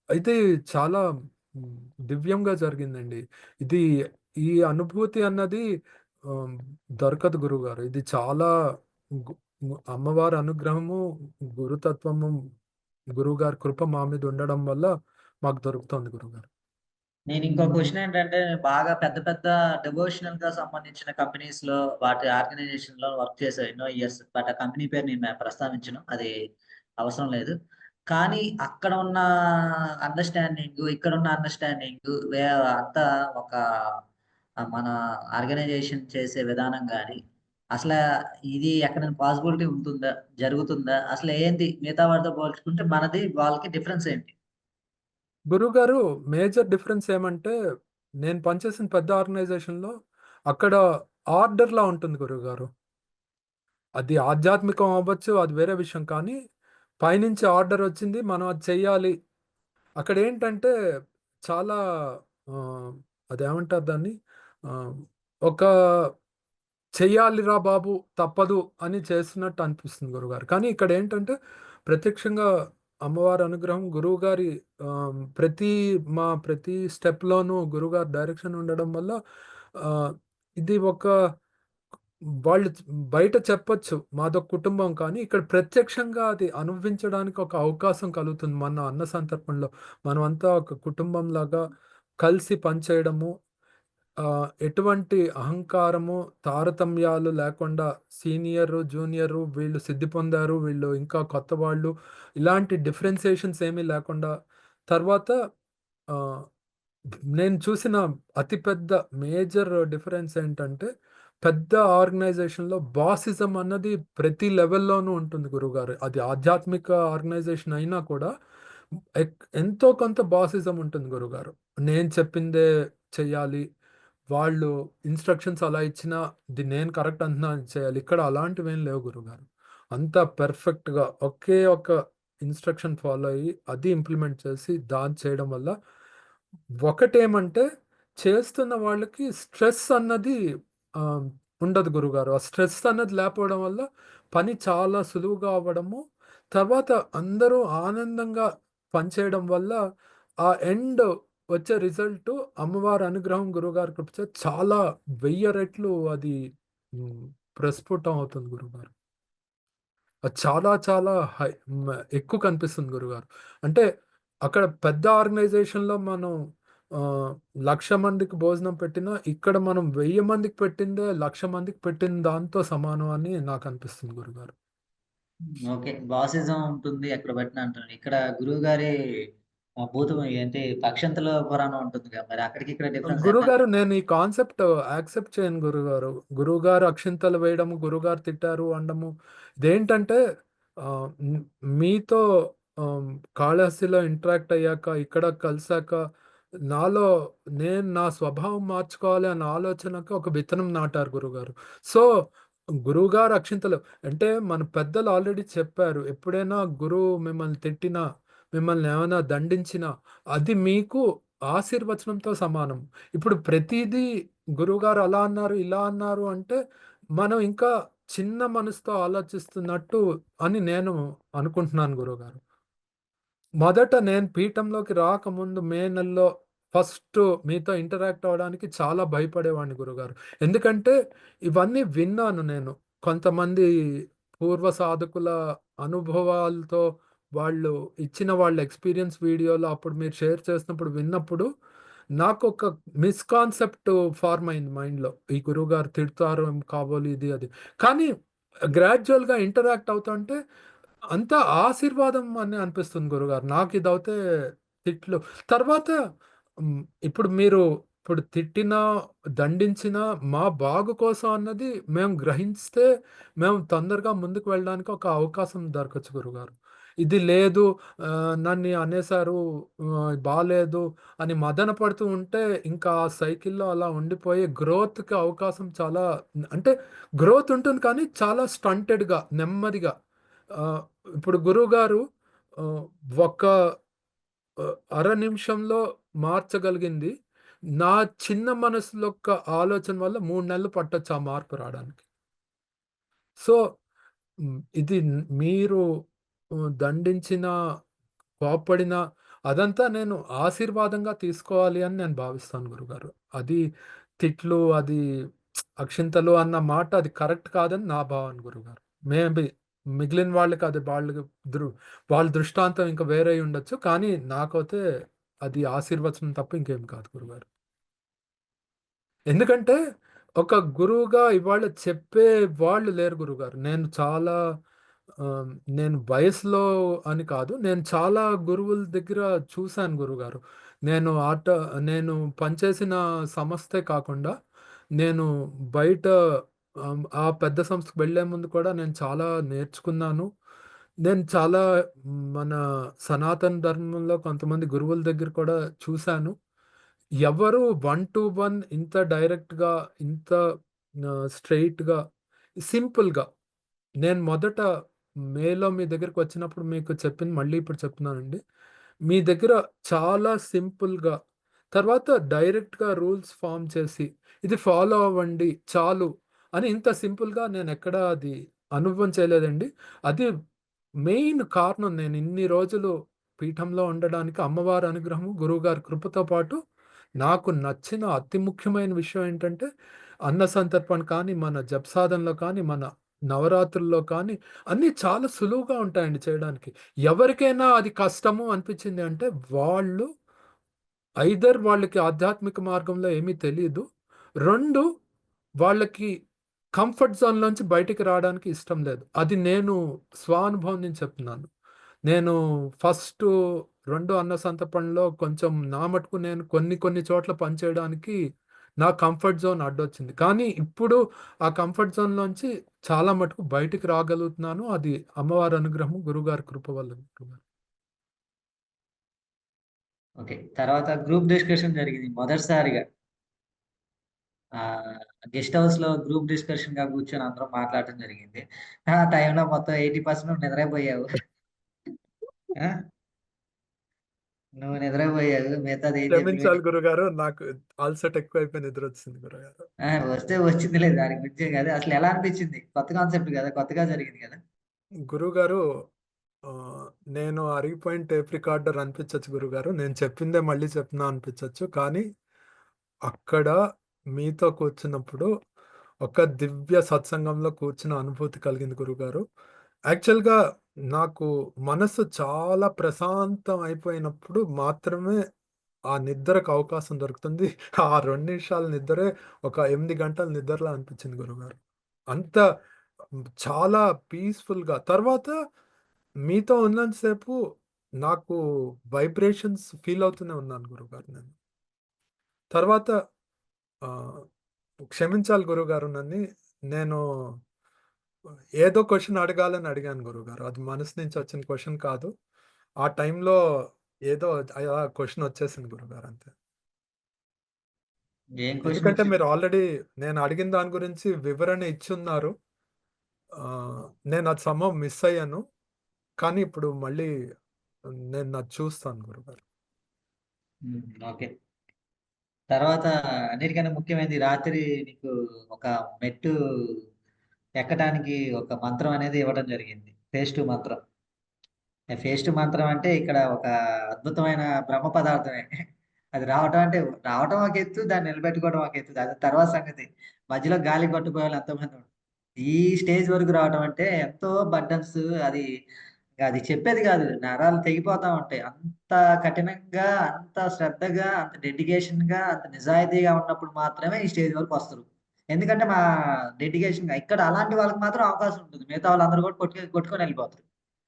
S1: ఇది చాలా హ్మ్, దివ్యంగా జరిగిందండి. ఇది ఈ అనుభూతి అన్నది ఆహ్, దొరకదు గురువుగారు. ఇది చాలా గు అమ్మవారి అనుగ్రహము, గురుతత్వము, గురువుగారి కృప మా మీద ఉండడం వల్ల మాకు దొరుకుతుంది గురువుగారు.
S2: నేను ఇంకో క్వెషన్ ఏంటంటే, బాగా పెద్ద పెద్ద డివోషనల్‌గా సంబంధించిన కంపెనీస్‌లో వాటి ఆర్గనైజేషన్‌లో వర్క్ చేశాను ఎన్నో ఇయర్స్. బట్ ఆ కంపెనీ పేరు నేను ప్రస్తావించను. అది అవసరం లేదు. కానీ అక్కడ ఉన్న అండర్‌స్టాండింగు, ఇక్కడున్న అండర్‌స్టాండింగు అంతా ఒక మన ఆర్గనైజేషన్ చేసే విధానం గాని, అసలా ఇది ఎక్కడైనా పాసిబిలిటీ ఉంటుందా? జరుగుతుందా? అసలు ఏంటి మిగతా వాటితో పోల్చుకుంటే మనది, వాళ్ళకి డిఫరెన్స్ ఏంటి?
S1: గురువుగారు మేజర్ డిఫరెన్స్ ఏమంటే, నేను పనిచేసిన పెద్ద ఆర్గనైజేషన్‌లో అక్కడ ఆర్డర్‌లా ఉంటుంది గురువుగారు. అది ఆధ్యాత్మికం అవ్వచ్చు, అది వేరే విషయం. కానీ పైనుంచి ఆర్డర్ వచ్చింది. మనం అది చెయ్యాలి. అక్కడేంటంటే చాలా ఆహ్, అదేమంటారు దాన్ని? ఆహ్, ఒక చెయ్యాలిరా బాబు! తప్పదు అని చేస్తున్నట్టు అనిపిస్తుంది గురువుగారు. కానీ ఇక్కడేంటంటే ప్రత్యక్షంగా అమ్మవారి అనుగ్రహం గురువుగారి ప్రతి ప్రతి స్టెప్‌లోనూ గురువుగారి డైరెక్షన్ ఉండడం వల్ల ఆహ్, ఇది ఒక వాళ్ళు బయట చెప్పొచ్చు. మాదొక కుటుంబం కానీ, ఇక్కడ ప్రత్యక్షంగా అది అనుభవించడానికి ఒక అవకాశం కలుగుతుంది. మన అన్న సంతర్పణలో. మనమంతా ఒక కుటుంబంలాగా కలిసి పనిచేయడము. ఎటువంటి అహంకారము, తారతమ్యాలు లేకుండా సీనియరు, జూనియరు వీళ్ళు సిద్ధి పొందారు, వీళ్ళు ఇంకా కొత్త వాళ్ళు ఇలాంటి డిఫరెన్షియేషన్స్ ఏమీ లేకుండా తర్వాత ఆహ్ నేను చూసిన అతిపెద్ద మేజర్ డిఫరెన్స్ ఏంటంటే, పెద్ద ఆర్గనైజేషన్‌లో బాసిజం అన్నది ప్రతి లెవెల్‌లోనూ ఉంటుంది గురువుగారు. అది ఆధ్యాత్మిక ఆర్గనైజేషన్ అయినా కూడా ఎంతో కొంత బాసిజం ఉంటుంది గురువుగారు. నేను చెప్పిందే చెయ్యాలి. వాళ్ళు ఇన్‌స్ట్రక్షన్స్ అలా ఇచ్చినా, ఇది నేను కరెక్ట్ అంటున్నా అది చేయాలి. ఇక్కడ అలాంటివేం లేవు గురువుగారు. అంతా పెర్ఫెక్ట్‌గా ఒకే ఒక ఇన్‌స్ట్రక్షన్ ఫాలో అయ్యి, అది ఇంప్లిమెంట్ చేసి, దాన్ని చేయడం వల్ల ఒకటేమంటే, చేస్తున్న వాళ్ళకి స్ట్రెస్ అన్నది ఆహ్, ఉండదు గురువుగారు. ఆ స్ట్రెస్ అన్నది లేకపోవడం వల్ల పని చాలా సులువుగా అవ్వడము, తర్వాత అందరూ ఆనందంగా పనిచేయడం వల్ల ఆ ఎండ్ వచ్చే రిజల్టు అమ్మవారి అనుగ్రహం, గురువుగారి కృపచే చాలా 1000 రెట్లు అది హ్మ్. ప్రస్ఫుటం అవుతుంది గురువుగారు. అది చాలా చాలా హై ఎక్కువ కనిపిస్తుంది గురువుగారు. అంటే అక్కడ పెద్ద ఆర్గనైజేషన్‌లో మనం ఆహ్, 1,00,000 మందికి భోజనం పెట్టినా, ఇక్కడ మనం 1000 మందికి పెట్టిందే 1,00,000 మందికి పెట్టిన దాంతో సమానం అని నాకనిపిస్తుంది గురువుగారు.
S2: ఓకే. బాసిజం ఉంటుంది ఎక్కడ బట్టిన అంటున్నారు. ఇక్కడ గురువుగారి భూతం ఏంటి పక్షంతల పురాణం ఉంటుందిగా, మరి అక్కడికి ఇక్కడ డిఫరెన్స్
S1: గురువుగారు
S2: ఏంటంటారు?
S1: నేను ఈ కాన్సెప్ట్ యాక్సెప్ట్ చేయను గురువుగారు. గురువుగారు అక్షింతలు వేయడము, గురువుగారు తిట్టారు అనడము. ఇదేంటంటే హ్మ్, మీతో ఆహ్, కాళహస్తిలో ఇంటరాక్ట్ అయ్యాక, ఇక్కడ కలిసాక నాలో నేను నా స్వభావం మార్చుకోవాలి అన్న ఆలోచనకు ఒక విత్తనం నాటారు గురువుగారు. సో, గురువుగారు అక్షింతలు అంటే మన పెద్దలు ఆల్రెడీ చెప్పారు. ఎప్పుడైనా గురువు మిమ్మల్ని తిట్టినా, మిమ్మల్ని ఏమైనా దండించినా అది మీకు ఆశీర్వచనంతో సమానం. ఇప్పుడు ప్రతీదీ గురువుగారు అలా అన్నారు, ఇలా అన్నారు అంటే, మనం ఇంకా చిన్న మనసుతో ఆలోచిస్తున్నట్టు అని నేను అనుకుంటున్నాను గురువుగారు. మొదట నేను పీఠంలోకి రాకముందు మే నెలలో ఫస్ట్ మీతో ఇంటరాక్ట్ అవ్వడానికి చాలా భయపడేవాడిని గురువుగారు. ఎందుకంటే ఇవన్నీ విన్నాను నేను. కొంతమంది పూర్వ సాధకుల అనుభవాలతో వాళ్ళు ఇచ్చిన వాళ్ళ ఎక్స్‌పీరియన్స్ వీడియోలో అప్పుడు మీరు షేర్ చేసినప్పుడు విన్నప్పుడు నాకొక మిస్‌కాన్సెప్ట్ ఫార్మ్ అయింది మైండ్‌లో. ఈ గురువుగారు తిడతారు కాబోలు ఇది అది. కానీ గ్రాడ్యుయల్‌గా ఇంటరాక్ట్ అవుతుంటే అంతా ఆశీర్వాదం అని అనిపిస్తుంది గురువుగారు. నాకిదైతే తిట్లు. తర్వాత ఇప్పుడు మీరు ఇప్పుడు తిట్టినా, దండించినా మా బాగు కోసం అన్నది మేము గ్రహిస్తే, మేము తొందరగా ముందుకు వెళ్ళడానికి ఒక అవకాశం దొరకచ్చు గురువుగారు. ఇది లేదు నన్ను అనేసారు, బాలేదు అని మదన పడుతూ ఉంటే, ఇంకా ఆ సైకిల్‌లో అలా ఉండిపోయి గ్రోత్‌కి అవకాశం చాలా అంటే గ్రోత్ ఉంటుంది కానీ చాలా స్టంటెడ్‌గా, నెమ్మదిగా. ఆహ్, ఇప్పుడు గురువుగారు ఆహ్, ఒక అర నిమిషంలో మార్చగలిగింది. నా చిన్న మనసులో ఒక్క ఆలోచన వల్ల 3 నెలలు పట్టొచ్చు ఆ మార్పు రాడానికి. సో, ఇది మీరు దండించిన, కోప్పడిన అదంతా నేను ఆశీర్వాదంగా తీసుకోవాలి అని నేను భావిస్తాను గురుగారు. అది తిట్లు, అది అక్షింతలు అన్న మాట అది కరెక్ట్ కాదని నా భావన గురుగారు. మేబీ మిగిలిన వాళ్ళకి అది వాళ్ళకి దృ వాళ్ళ దృష్టాంతం ఇంకా వేరే అయ్యుండొచ్చు. కానీ నాకైతే అది ఆశీర్వచనం తప్ప ఇంకేం కాదు గురుగారు. ఎందుకంటే, ఒక గురువుగా ఇవాళ చెప్పే వాళ్ళు లేరు గురువుగారు. ఆహ్, నేను వయసులో అని కాదు. నేను చాలా గురువుల దగ్గర చూసాను గురువుగారు. నేను ఆట నేను పనిచేసిన సంస్థే కాకుండా, నేను బయట ఆ పెద్ద సంస్థకు వెళ్ళే ముందు కూడా నేను చాలా నేర్చుకున్నాను. నేను చాలా మన సనాతన ధర్మంలో కొంతమంది గురువుల దగ్గర కూడా చూసాను. ఎవరు వన్ టు వన్ ఇంత డైరెక్ట్‌గా, ఇంత స్ట్రెయిట్‌గా, సింపుల్‌గా నేను మొదట మేలో మీ దగ్గరికొచ్చినప్పుడు మీకు చెప్పింది మళ్ళీ ఇప్పుడు చెప్తున్నానండి. మీ దగ్గర చాలా సింపుల్‌గా, తర్వాత డైరెక్ట్‌గా రూల్స్ ఫార్మ్ చేసి, ఇది ఫాలో అవ్వండి చాలు అని ఇంత సింపుల్‌గా నేనెక్కడా అది అనుభవం చేయలేదండి. అది మెయిన్ కారణం నేను ఇన్ని రోజులు పీఠంలో ఉండడానికి అమ్మవారి అనుగ్రహము, గురువుగారి కృపతో పాటు నాకు నచ్చిన అతి ముఖ్యమైన విషయం ఏంటంటే, అన్న సంతర్పణ కానీ, మన జపసాధనలో కానీ, మన నవరాత్రుల్లో కానీ అన్నీ చాలా సులువుగా ఉంటాయండి చేయడానికి. ఎవరికైనా అది కష్టము అనిపించింది అంటే, వాళ్ళు ఐదర్ వాళ్ళకి ఆధ్యాత్మిక మార్గంలో ఏమీ తెలీదు. 2 వాళ్ళకి కంఫర్ట్ జోన్‌లోంచి బయటికి రావడానికి ఇష్టం లేదు. అది నేను స్వానుభవం నుంచి చెప్తున్నాను. నేను ఫస్టు 2 అన్న సంతర్పణలో కొంచెం నా మటుకు నేను కొన్ని కొన్ని చోట్ల పనిచేయడానికి నా కంఫర్ట్ జోన్ అడ్డొచ్చింది. కానీ ఇప్పుడు ఆ కంఫర్ట్ జోన్‌లోంచి చాలా మటుకు బయటికి రాగలుగుతున్నాను. అది అమ్మవారి అనుగ్రహం, గురువుగారి కృప వల్ల గురుగారు.
S2: ఓకే. తర్వాత గ్రూప్ డిస్కషన్ జరిగింది మొదటిసారిగా. గెస్ట్ హౌస్‌లో గ్రూప్ డిస్కషన్‌గా కూర్చొని అందరం మాట్లాడటం జరిగింది. ఆ టైంలో మొత్తం 80% నువ్వు నిద్రైపోయావు. ఆ! నువ్వు నిద్రపోయావు. మిగతాది ఏం చెప్పినవి
S1: క్షమించాలి గురుగారు. నాకు అలసట ఎక్కువైపోయి నిద్రొచ్చేసింది గురుగారు.
S2: వస్తే వచ్చిందిలే దాని గురించేం కాదు. అసలు ఎలా అనిపించింది? కొత్త కాన్సెప్ట్ కదా! కొత్తగా జరిగింది కదా!
S1: గురువుగారు ఆహ్, నేను అరిగిపోయిన టేప్ రికార్డర్ అనిపించొచ్చు గురువుగారు. నేను చెప్పిందే మళ్ళీ చెప్తున్నా అనిపించొచ్చు. కానీ అక్కడ మీతో కూర్చున్నప్పుడు ఒక దివ్య సత్సంగంలో కూర్చున్న అనుభూతి కలిగింది గురువుగారు. యాక్చువల్‌గా నాకు మనసు చాలా ప్రశాంతం అయిపోయినప్పుడు మాత్రమే ఆ నిద్రకు అవకాశం దొరుకుతుంది. ఆ 2 నిమిషాల నిద్రే ఒక 8 గంటల నిద్రలా అనిపించింది గురువుగారు. అంత చాలా పీస్‌ఫుల్‌గా. తర్వాత మీతో ఉన్నంత సేపు నాకు వైబ్రేషన్స్ ఫీల్ అవుతూనే ఉన్నాను గురువుగారు నేను. తర్వాత ఆహ్, క్షమించాలి గురువుగారు నన్ని. నేను ఏదో క్వెషన్ అడగాలని అడిగాను గురువుగారు. అది మనసు నుంచి వచ్చిన క్వెషన్ కాదు. ఆ టైంలో ఏదో అలా క్వెషన్ వచ్చేసింది గురువుగారు అంతే.
S2: ఏం క్వెషన్
S1: ఎందుకంటే
S2: వచ్చింది?
S1: మీరు ఆల్రెడీ నేను అడిగిన దాని గురించి వివరణ ఇచ్చున్నారు. నేనది సమ్‌హౌ మిస్ అయ్యాను. కానీ ఇప్పుడు మళ్ళీ నేనది చూస్తాను గురుగారు.
S2: హ్మ్. ఓకే. తర్వాత అన్నిటికన్నా ముఖ్యమైనది రాత్రి నీకు ఒక మెట్టు ఎక్కటానికి ఒక మంత్రం అనేది ఇవ్వడం జరిగింది. ఫేజ్ 2 మంత్రం. ఫేజ్ 2 మంత్రం అంటే ఇక్కడ ఒక అద్భుతమైన బ్రహ్మ పదార్థమే. అది రావటం అంటే రావటం ఒక ఎత్తు, దాన్ని నిలబెట్టుకోవడం ఒక ఎత్తు. అది తర్వాత సంగతి. మధ్యలో గాలి కొట్టుకుపోయేవాళ్ళు ఎంతోమంది ఉంటారు. ఈ స్టేజ్ వరకు రావటం అంటే ఎంతో బర్డన్స్ అది అది చెప్పేది కాదు. నరాలు తెగిపోతా ఉంటాయి. అంత కఠినంగా, అంత శ్రద్ధగా, అంత డెడికేషన్‌గా, అంత నిజాయితీగా ఉన్నప్పుడు మాత్రమే ఈ స్టేజ్ వరకొస్తారు. ఎందుకంటే మా డెడికేషన్‌గా ఇక్కడ అలాంటి వాళ్ళకి మాత్రం అవకాశం ఉంటుంది. మిగతా వాళ్ళందరూ కూడా కొట్టుకొని ఎళ్ళిపోతారు.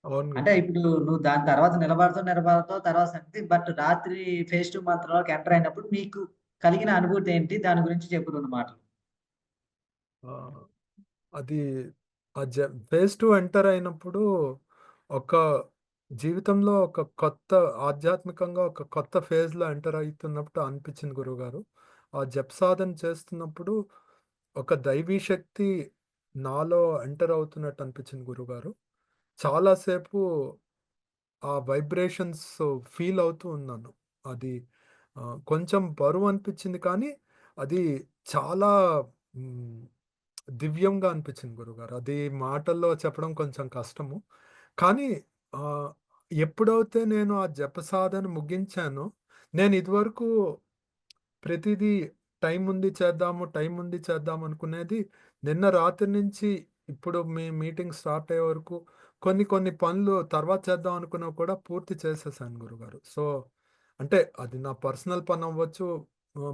S1: అవును
S2: అంటే
S1: గురుగారు.
S2: ఇప్పుడు నువ్వు దాని తర్వాత నిలబడతావు తర్వాత సంగతి. బట్ రాత్రి ఫేజ్ 2 మంత్రంలోకి ఎంటర్ అయినప్పుడు మీకు కలిగిన అనుభూతి ఏంటి? దాని గురించి చెప్పు 2 మాటలు.
S1: ఆ! అది ఆ ఫేజ్ 2 ఎంటర్ అయినప్పుడు ఒక జీవితంలో ఒక కొత్త ఆధ్యాత్మికంగా ఒక కొత్త ఫేజ్‌లో ఎంటర్ అయితున్నప్పుడు అనిపించింది గురువుగారు. ఆ జప్ సాధన చేస్తున్నప్పుడు ఒక దైవీ శక్తి నాలో ఎంటర్ అవుతున్నట్టు అనిపించింది గురువుగారు. చాలా సేపు ఆ వైబ్రేషన్స్ ఫీల్ అవుతూ ఉన్నాను. అది కొంచెం బరువు అనిపించింది కానీ, అది చాలా హ్మ్, దివ్యంగా అనిపించింది గురువుగారు. అది మాటల్లో చెప్పడం కొంచెం కష్టము. కానీ ఆహ్, ఎప్పుడైతే నేను ఆ జప సాధన ముగించానో, నేను ఇదివరకు ప్రతిదీ టైం ఉంది చేద్దాం అనుకునేది నిన్న రాత్రి నుంచి ఇప్పుడు మీ మీటింగ్ స్టార్ట్ అయ్యే వరకు కొన్ని కొన్ని పనులు తర్వాత చేద్దాం అనుకున్నవి కూడా పూర్తి చేసేసాను గురుగారు. సో, అంటే అది నా పర్సనల్ పనవ్వచ్చు,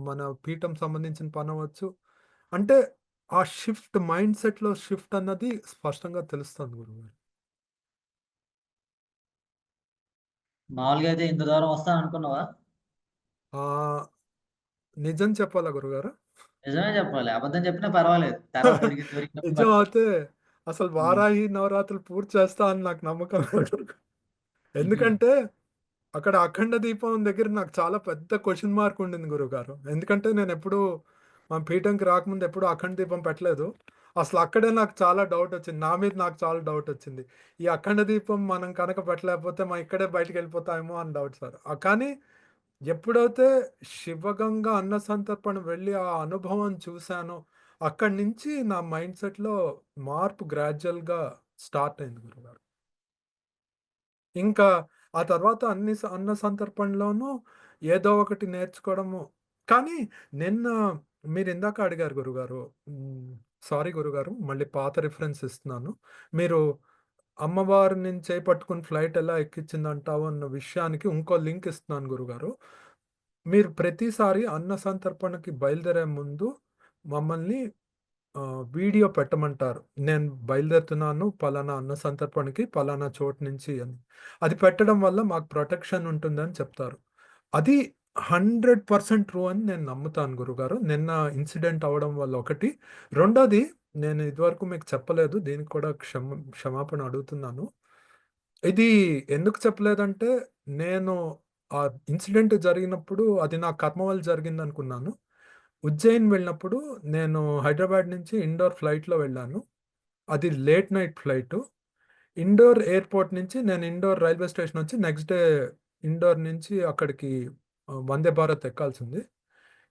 S1: మన పీఠం సంబంధించిన పనవ్వచ్చు. అంటే ఆ మైండ్ సెట్‌లో షిఫ్ట్ అన్నది స్పష్టంగా తెలుస్తుంది గురుగారు.
S2: మామూలుగా అయితే ఇంత దూరం వస్తాననుకున్నావా?
S1: ఆహ్, నిజం చెప్పాలా గురుగారు?
S2: నిజమే చెప్పాలి. అబద్ధం చెప్పినా పర్వాలేదు. తర్వాత దొరికినప్పుడు
S1: నిజం అయితే అసలు
S2: హ్మ్.
S1: వారాహి నవరాత్రులు పూర్తి చేస్తా అని నాకు నమ్మకం లేదు.
S2: హుహు.
S1: ఎందుకంటే అక్కడ అఖండ దీపం దగ్గర నాకు చాలా పెద్ద క్వెషన్ మార్క్ ఉండింది గురువుగారు. ఎందుకంటే నేనెప్పుడూ మా పీఠంకి రాకముందు ఎప్పుడూ అఖండ దీపం పెట్టలేదు. అసలు అక్కడే నాకు చాలా డౌటొచ్చింది. నా మీద నాకు చాలా డౌటొచ్చింది. ఈ అఖండ దీపం మనం కనుక పెట్టలేకపోతే మనం ఇక్కడే బయటికెళ్ళిపోతామేమో అని డౌట్ సార్. కానీ ఎప్పుడైతే శివగంగ అన్న సంతర్పణ వెళ్ళి ఆ అనుభవం చూసానో, అక్కడి నుంచి నా మైండ్ సెట్‌లో మార్పు గ్రాడ్యుయల్‌గా స్టార్ట్ అయింది గురుగారు. ఇంకా ఆ తర్వాత అన్న సందర్భంలోనూ ఏదో ఒకటి నేర్చుకోవడము. కానీ నిన్న మీరిందాక అడిగారు గురుగారు. సారీ గురుగారు. మళ్ళీ పాత రిఫరెన్స్ ఇస్తున్నాను. మీరు అమ్మవారిని చేయి పట్టుకొని ఫ్లైట్ ఎలా ఎక్కించిందంటావు అన్న విషయానికి ఇంకో లింక్ ఇస్తున్నాను గురుగారు. మీరు ప్రతిసారి అన్న సంతర్పణకి బయలుదేరే ముందు మమ్మల్ని వీడియో పెట్టమంటారు. నేను బయలుదేరుతున్నాను పలానా అన్న సంతర్పణకి, పలానా చోటు నుంచి అని. అది పెట్టడం వల్ల మాకు ప్రొటెక్షన్ ఉంటుందని చెప్తారు. అది 100% ట్రూ అని నేను నమ్ముతాను గురుగారు. నిన్న ఇన్సిడెంట్ అవ్వడం వల్ల ఒకటి. రెండోది నేను ఇదివరకు మీకు చెప్పలేదు. దీనికి కూడా క్షమాపణ అడుగుతున్నాను. ఇది ఎందుకు చెప్పలేదంటే, నేను ఆ ఇన్సిడెంట్ జరిగినప్పుడు అది నా కర్మ వల్ల జరిగిందనుకున్నాను. ఉజ్జయిన్ వెళ్ళినప్పుడు నేను హైదరాబాద్ నుంచి ఇండోర్ ఫ్లైట్‌లో వెళ్ళాను. అది late night flight. Indore airport నుంచి నేను ఇండోర్ రైల్వే స్టేషన్ వచ్చి నెక్స్ట్ డే ఇండోర్ నుంచి అక్కడికి వందే భారత్ ఎక్కాల్సింది.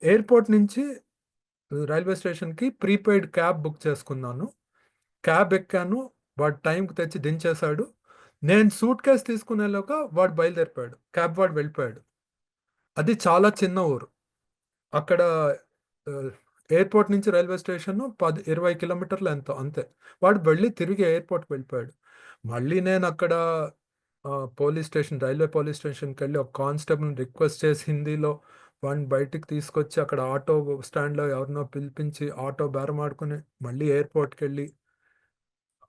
S1: ఎయిర్‌పోర్ట్ నుంచి రైల్వే స్టేషన్‌కి ప్రీపెయిడ్ క్యాబ్ బుక్ చేసుకున్నాను. క్యాబ్ ఎక్కాను. వాడు టైంకి తెచ్చి దించేసాడు. నేను సూట్‌కేస్ తీసుకునేలోగా వాడు బయలుదేరిపోయాడు. క్యాబ్ వాడు వెళ్ళిపోయాడు. అది చాలా చిన్న ఊరు. అక్కడ ఆహ్, ఎయిర్‌పోర్ట్ నుంచి రైల్వే స్టేషను 20 కిలోమీటర్లు ఎంతో అంతే. వాడు వెళ్ళి తిరిగి ఎయిర్‌పోర్ట్‌కి వెళ్ళిపోయాడు. మళ్ళీ నేనక్కడ రైల్వే పోలీస్ స్టేషన్‌కెళ్ళి ఒక కానిస్టేబుల్‌ని రిక్వెస్ట్ చేసి హిందీలో వాడిని బయటికి తీసుకొచ్చి అక్కడ ఆటో స్టాండ్‌లో ఎవరినో పిలిపించి ఆటో బేరమాడుకొని మళ్ళీ ఎయిర్‌పోర్ట్‌కెళ్ళి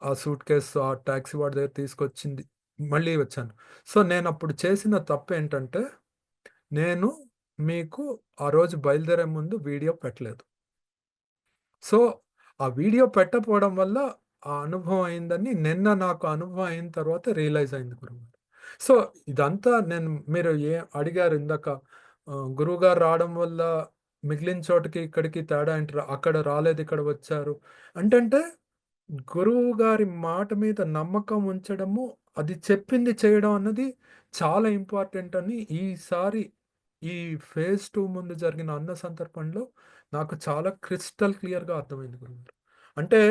S1: ఆ సూట్‌కేస్ ఆ టాక్సీ వాడి దగ్గర తీసుకొచ్చింది. మళ్ళీ వచ్చాను. సో, నేనప్పుడు చేసిన తప్పేంటంటే, నేను మీకు ఆ రోజు బయలుదేరే ముందు వీడియో పెట్టలేదు. సో, ఆ వీడియో పెట్టకపోవడం వల్ల ఆ అనుభవం అయిందని నిన్న నాకు అనుభవం అయిన తర్వాత రియలైజ్ అయింది గురువుగారు. సో, ఇదంతా మీరు అడిగారు ఇందాక గురువుగారు రావడం వల్ల మిగిలిన చోటకి, ఇక్కడికి తేడా ఏంటి? అక్కడ రాలేదు ఇక్కడ వచ్చారు. అంటే గురువు గారి మాట మీద నమ్మకం ఉంచడము, అది చెప్పింది చేయడం అన్నది చాలా ఇంపార్టెంట్ అని ఈసారి ఈ ఫేజ్ 2 ముందు జరిగిన అన్న సందర్భంలో నాకు చాలా క్రిస్టల్ క్లియర్‌గా అర్థమైంది గురువుగారు. అంటే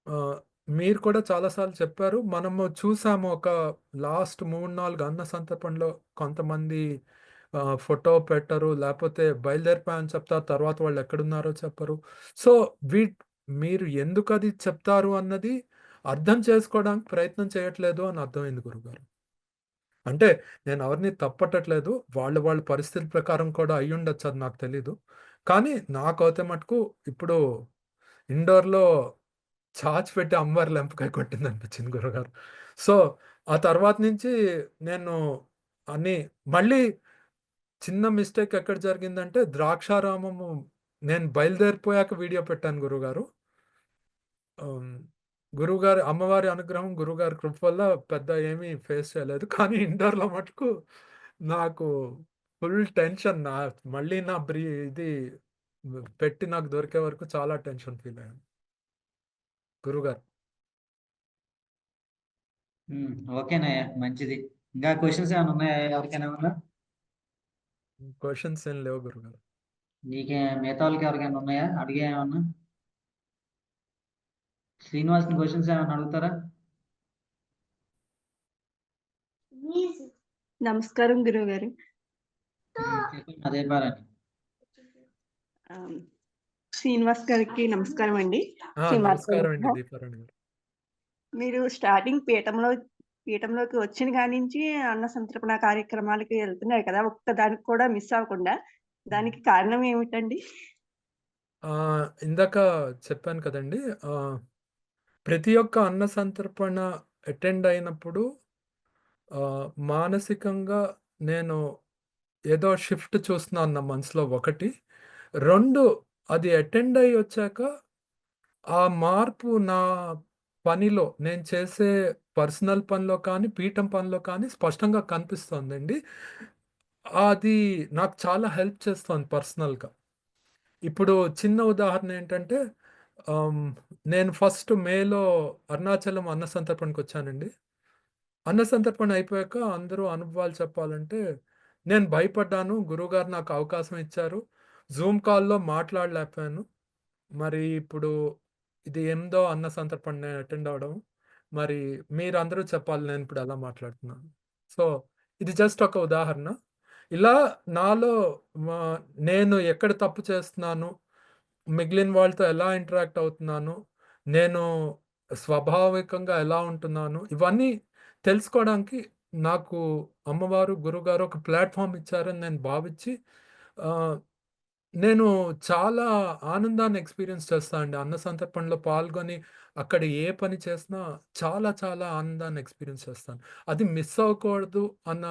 S1: ఆహ్, మీరు కూడా చాలా సార్లు చెప్పారు. మనము చూసాము ఒక లాస్ట్ 3, 4 అన్న సందర్భంలో కొంతమంది ఫోటో పెట్టరు. లేపోతే బయలుదేరిపోయామని చెప్తారు. తర్వాత వాళ్ళు ఎక్కడున్నారో చెప్పరు. సో, మీరు ఎందుకది చెప్తారు అన్నది అర్థం చేసుకోవడానికి ప్రయత్నం చేయట్లేదు అని అర్థమైంది గురువుగారు. అంటే నేనెవరిని తప్పట్టట్లేదు. వాళ్ళ పరిస్థితి ప్రకారం కూడా అయ్యుండొచ్చు అది నాకు తెలీదు. కానీ నాకైతే మటుకు ఇప్పుడు ఇండోర్‌లో చాచి పెట్టి అమ్మవారు లెంపకాయ కొట్టిందనిపించింది గురువుగారు. సో, ఆ తర్వాత నుంచి నేను అన్నీ మళ్ళీ చిన్న మిస్టేక్ ఎక్కడ జరిగిందంటే ద్రాక్షారామము నేను బయలుదేరిపోయాక వీడియో పెట్టాను గురువుగారు. హ్మ్. గురువుగారి అమ్మవారి అనుగ్రహం, గురువుగారి కృప వల్ల పెద్ద ఏమీ ఫేస్ చేయలేదు. కానీ ఇండోర్‌లో మటుకు నాకు ఫుల్ టెన్షన్. మళ్ళీ నా ఇది పెట్టి నాకు దొరికే వరకు చాలా టెన్షన్ ఫీల్ అయ్యాను. గురువుగారు.
S2: ఓకేనయ్యా, మంచిది. ఇంకా క్వశ్చన్స్ ఏమైనా ఉన్నాయా ఎవరికైనా ఏమన్నా?
S1: క్వెషన్స్ ఏం లేవు గురువుగారు.
S2: నీకే మిగతా వాళ్ళకి ఎవరికైనా ఉన్నాయా అడిగే ఏమన్నా? శ్రీనివాస్ని క్వశ్చన్స్ ఏమైనా అడుగుతారా?
S3: నమస్కారం గురువుగారు.
S2: చెప్పండి, అదే పారని.
S3: శ్రీనివాస్ గారికి నమస్కారం అండి.
S1: నమస్కారం అండి దీపారాణి గారు.
S3: మీరు స్టార్టింగ్ పీఠంలోకి వచ్చిన కానించి అన్న సంతర్పణ కార్యక్రమాలకి వెళ్తున్నారు కదా! ఒక్కదానికి కూడా మిస్ అవ్వకుండా. దానికి కారణం ఏమిటండి?
S1: ఇందాక చెప్పాను కదండీ! ప్రతి ఒక్క అన్న సంతర్పణ అటెండ్ అయినప్పుడు మానసికంగా నేను ఏదో షిఫ్ట్ చూస్తున్నాను నా మనసులో ఒకటి. 2 అది అటెండ్ అయ్యి వచ్చాక ఆ మార్పు నా పనిలో నేను చేసే పర్సనల్ పనిలో కానీ, పీఠం పనిలో కానీ స్పష్టంగా కనిపిస్తోందండి. అది నాకు చాలా హెల్ప్ చేస్తోంది పర్సనల్‌గా. ఇప్పుడు చిన్న ఉదాహరణ ఏంటంటే ఆహ్, నేను ఫస్ట్ మేలో అరుణాచలం అన్న సంతర్పణకొచ్చానండి. అన్న సంతర్పణ అయిపోయాక అందరూ అనుభవాలు చెప్పాలంటే, నేను భయపడ్డాను. గురువుగారు నాకు అవకాశం ఇచ్చారు. జూమ్ కాల్‌లో మాట్లాడలేకపోయాను. మరి ఇప్పుడు ఇది ఎనిమిదో అన్న సంతర్పణ నేను అటెండ్ అవ్వడం. మరి మీరందరూ చెప్పాలి నేనిప్పుడు ఎలా మాట్లాడుతున్నాను. సో, ఇది జస్ట్ ఒక ఉదాహరణ. ఇలా నాలో మా నేను ఎక్కడ తప్పు చేస్తున్నాను, మిగిలిన వాళ్ళతో ఎలా ఇంటరాక్ట్ అవుతున్నాను, నేను స్వాభావికంగా ఎలా ఉంటున్నాను, ఇవన్నీ తెలుసుకోవడానికి నాకు అమ్మవారు, గురువుగారు ఒక ప్లాట్‌ఫార్మ్ ఇచ్చారని నేను భావించి ఆహ్, నేను చాలా ఆనందాన్ని ఎక్స్‌పీరియన్స్ చేస్తా అండి. అన్న సంతర్పణలో పాల్గొని అక్కడ ఏ పని చేసినా చాలా చాలా ఆనందాన్ని ఎక్స్‌పీరియన్స్ చేస్తాను. అది మిస్ అవ్వకూడదు అన్న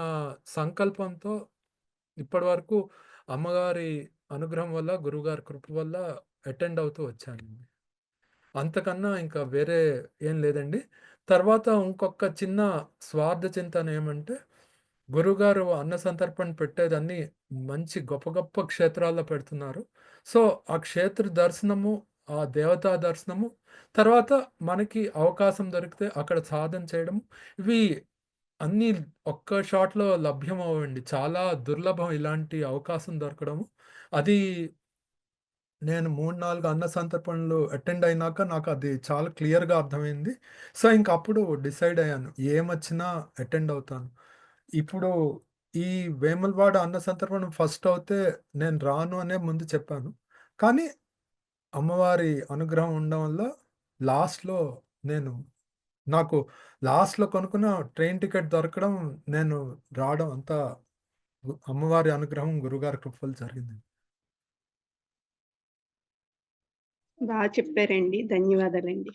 S1: సంకల్పంతో ఇప్పటివరకు అమ్మగారి అనుగ్రహం వల్ల, గురువుగారి కృప వల్ల అటెండ్ అవుతూ వచ్చానండి. అంతకన్నా ఇంకా వేరే ఏం లేదండి. తర్వాత ఇంకొక చిన్న స్వార్థ చింతన ఏమంటే, గురువుగారు అన్న సంతర్పణ పెట్టేదన్నీ మంచి గొప్ప గొప్ప క్షేత్రాల్లో పెడుతున్నారు. సో, ఆ క్షేత్ర దర్శనము, ఆ దేవతా దర్శనము, తర్వాత మనకి అవకాశం దొరికితే అక్కడ సాధన చేయడం, ఇవి అన్నీ ఒక్క షాట్‌లో లభ్యమవ్వండి. చాలా దుర్లభం ఇలాంటి అవకాశం దొరకడము. అది నేను 3, 4 అన్న సంతర్పణలు అటెండ్ అయినాక నాకది చాలా క్లియర్‌గా అర్థమైంది. సో, ఇంక అప్పుడు డిసైడ్ అయ్యాను. ఏమొచ్చినా అటెండ్ అవుతాను. ఇప్పుడు ఈ వేములవాడ అన్న సంతర్పణం ఫస్ట్ అవుతే నేను రాను అనే ముందు చెప్పాను. కానీ అమ్మవారి అనుగ్రహం ఉండడం వల్ల లాస్ట్‌లో నేను నాకు లాస్ట్‌లో కొనుక్కున్న ట్రైన్ టికెట్ దొరకడం, నేను రావడం అంతా అమ్మవారి అనుగ్రహం, గురువుగారి కృప వల్ల జరిగింది.
S3: చెప్పారండి. ధన్యవాదాలండి.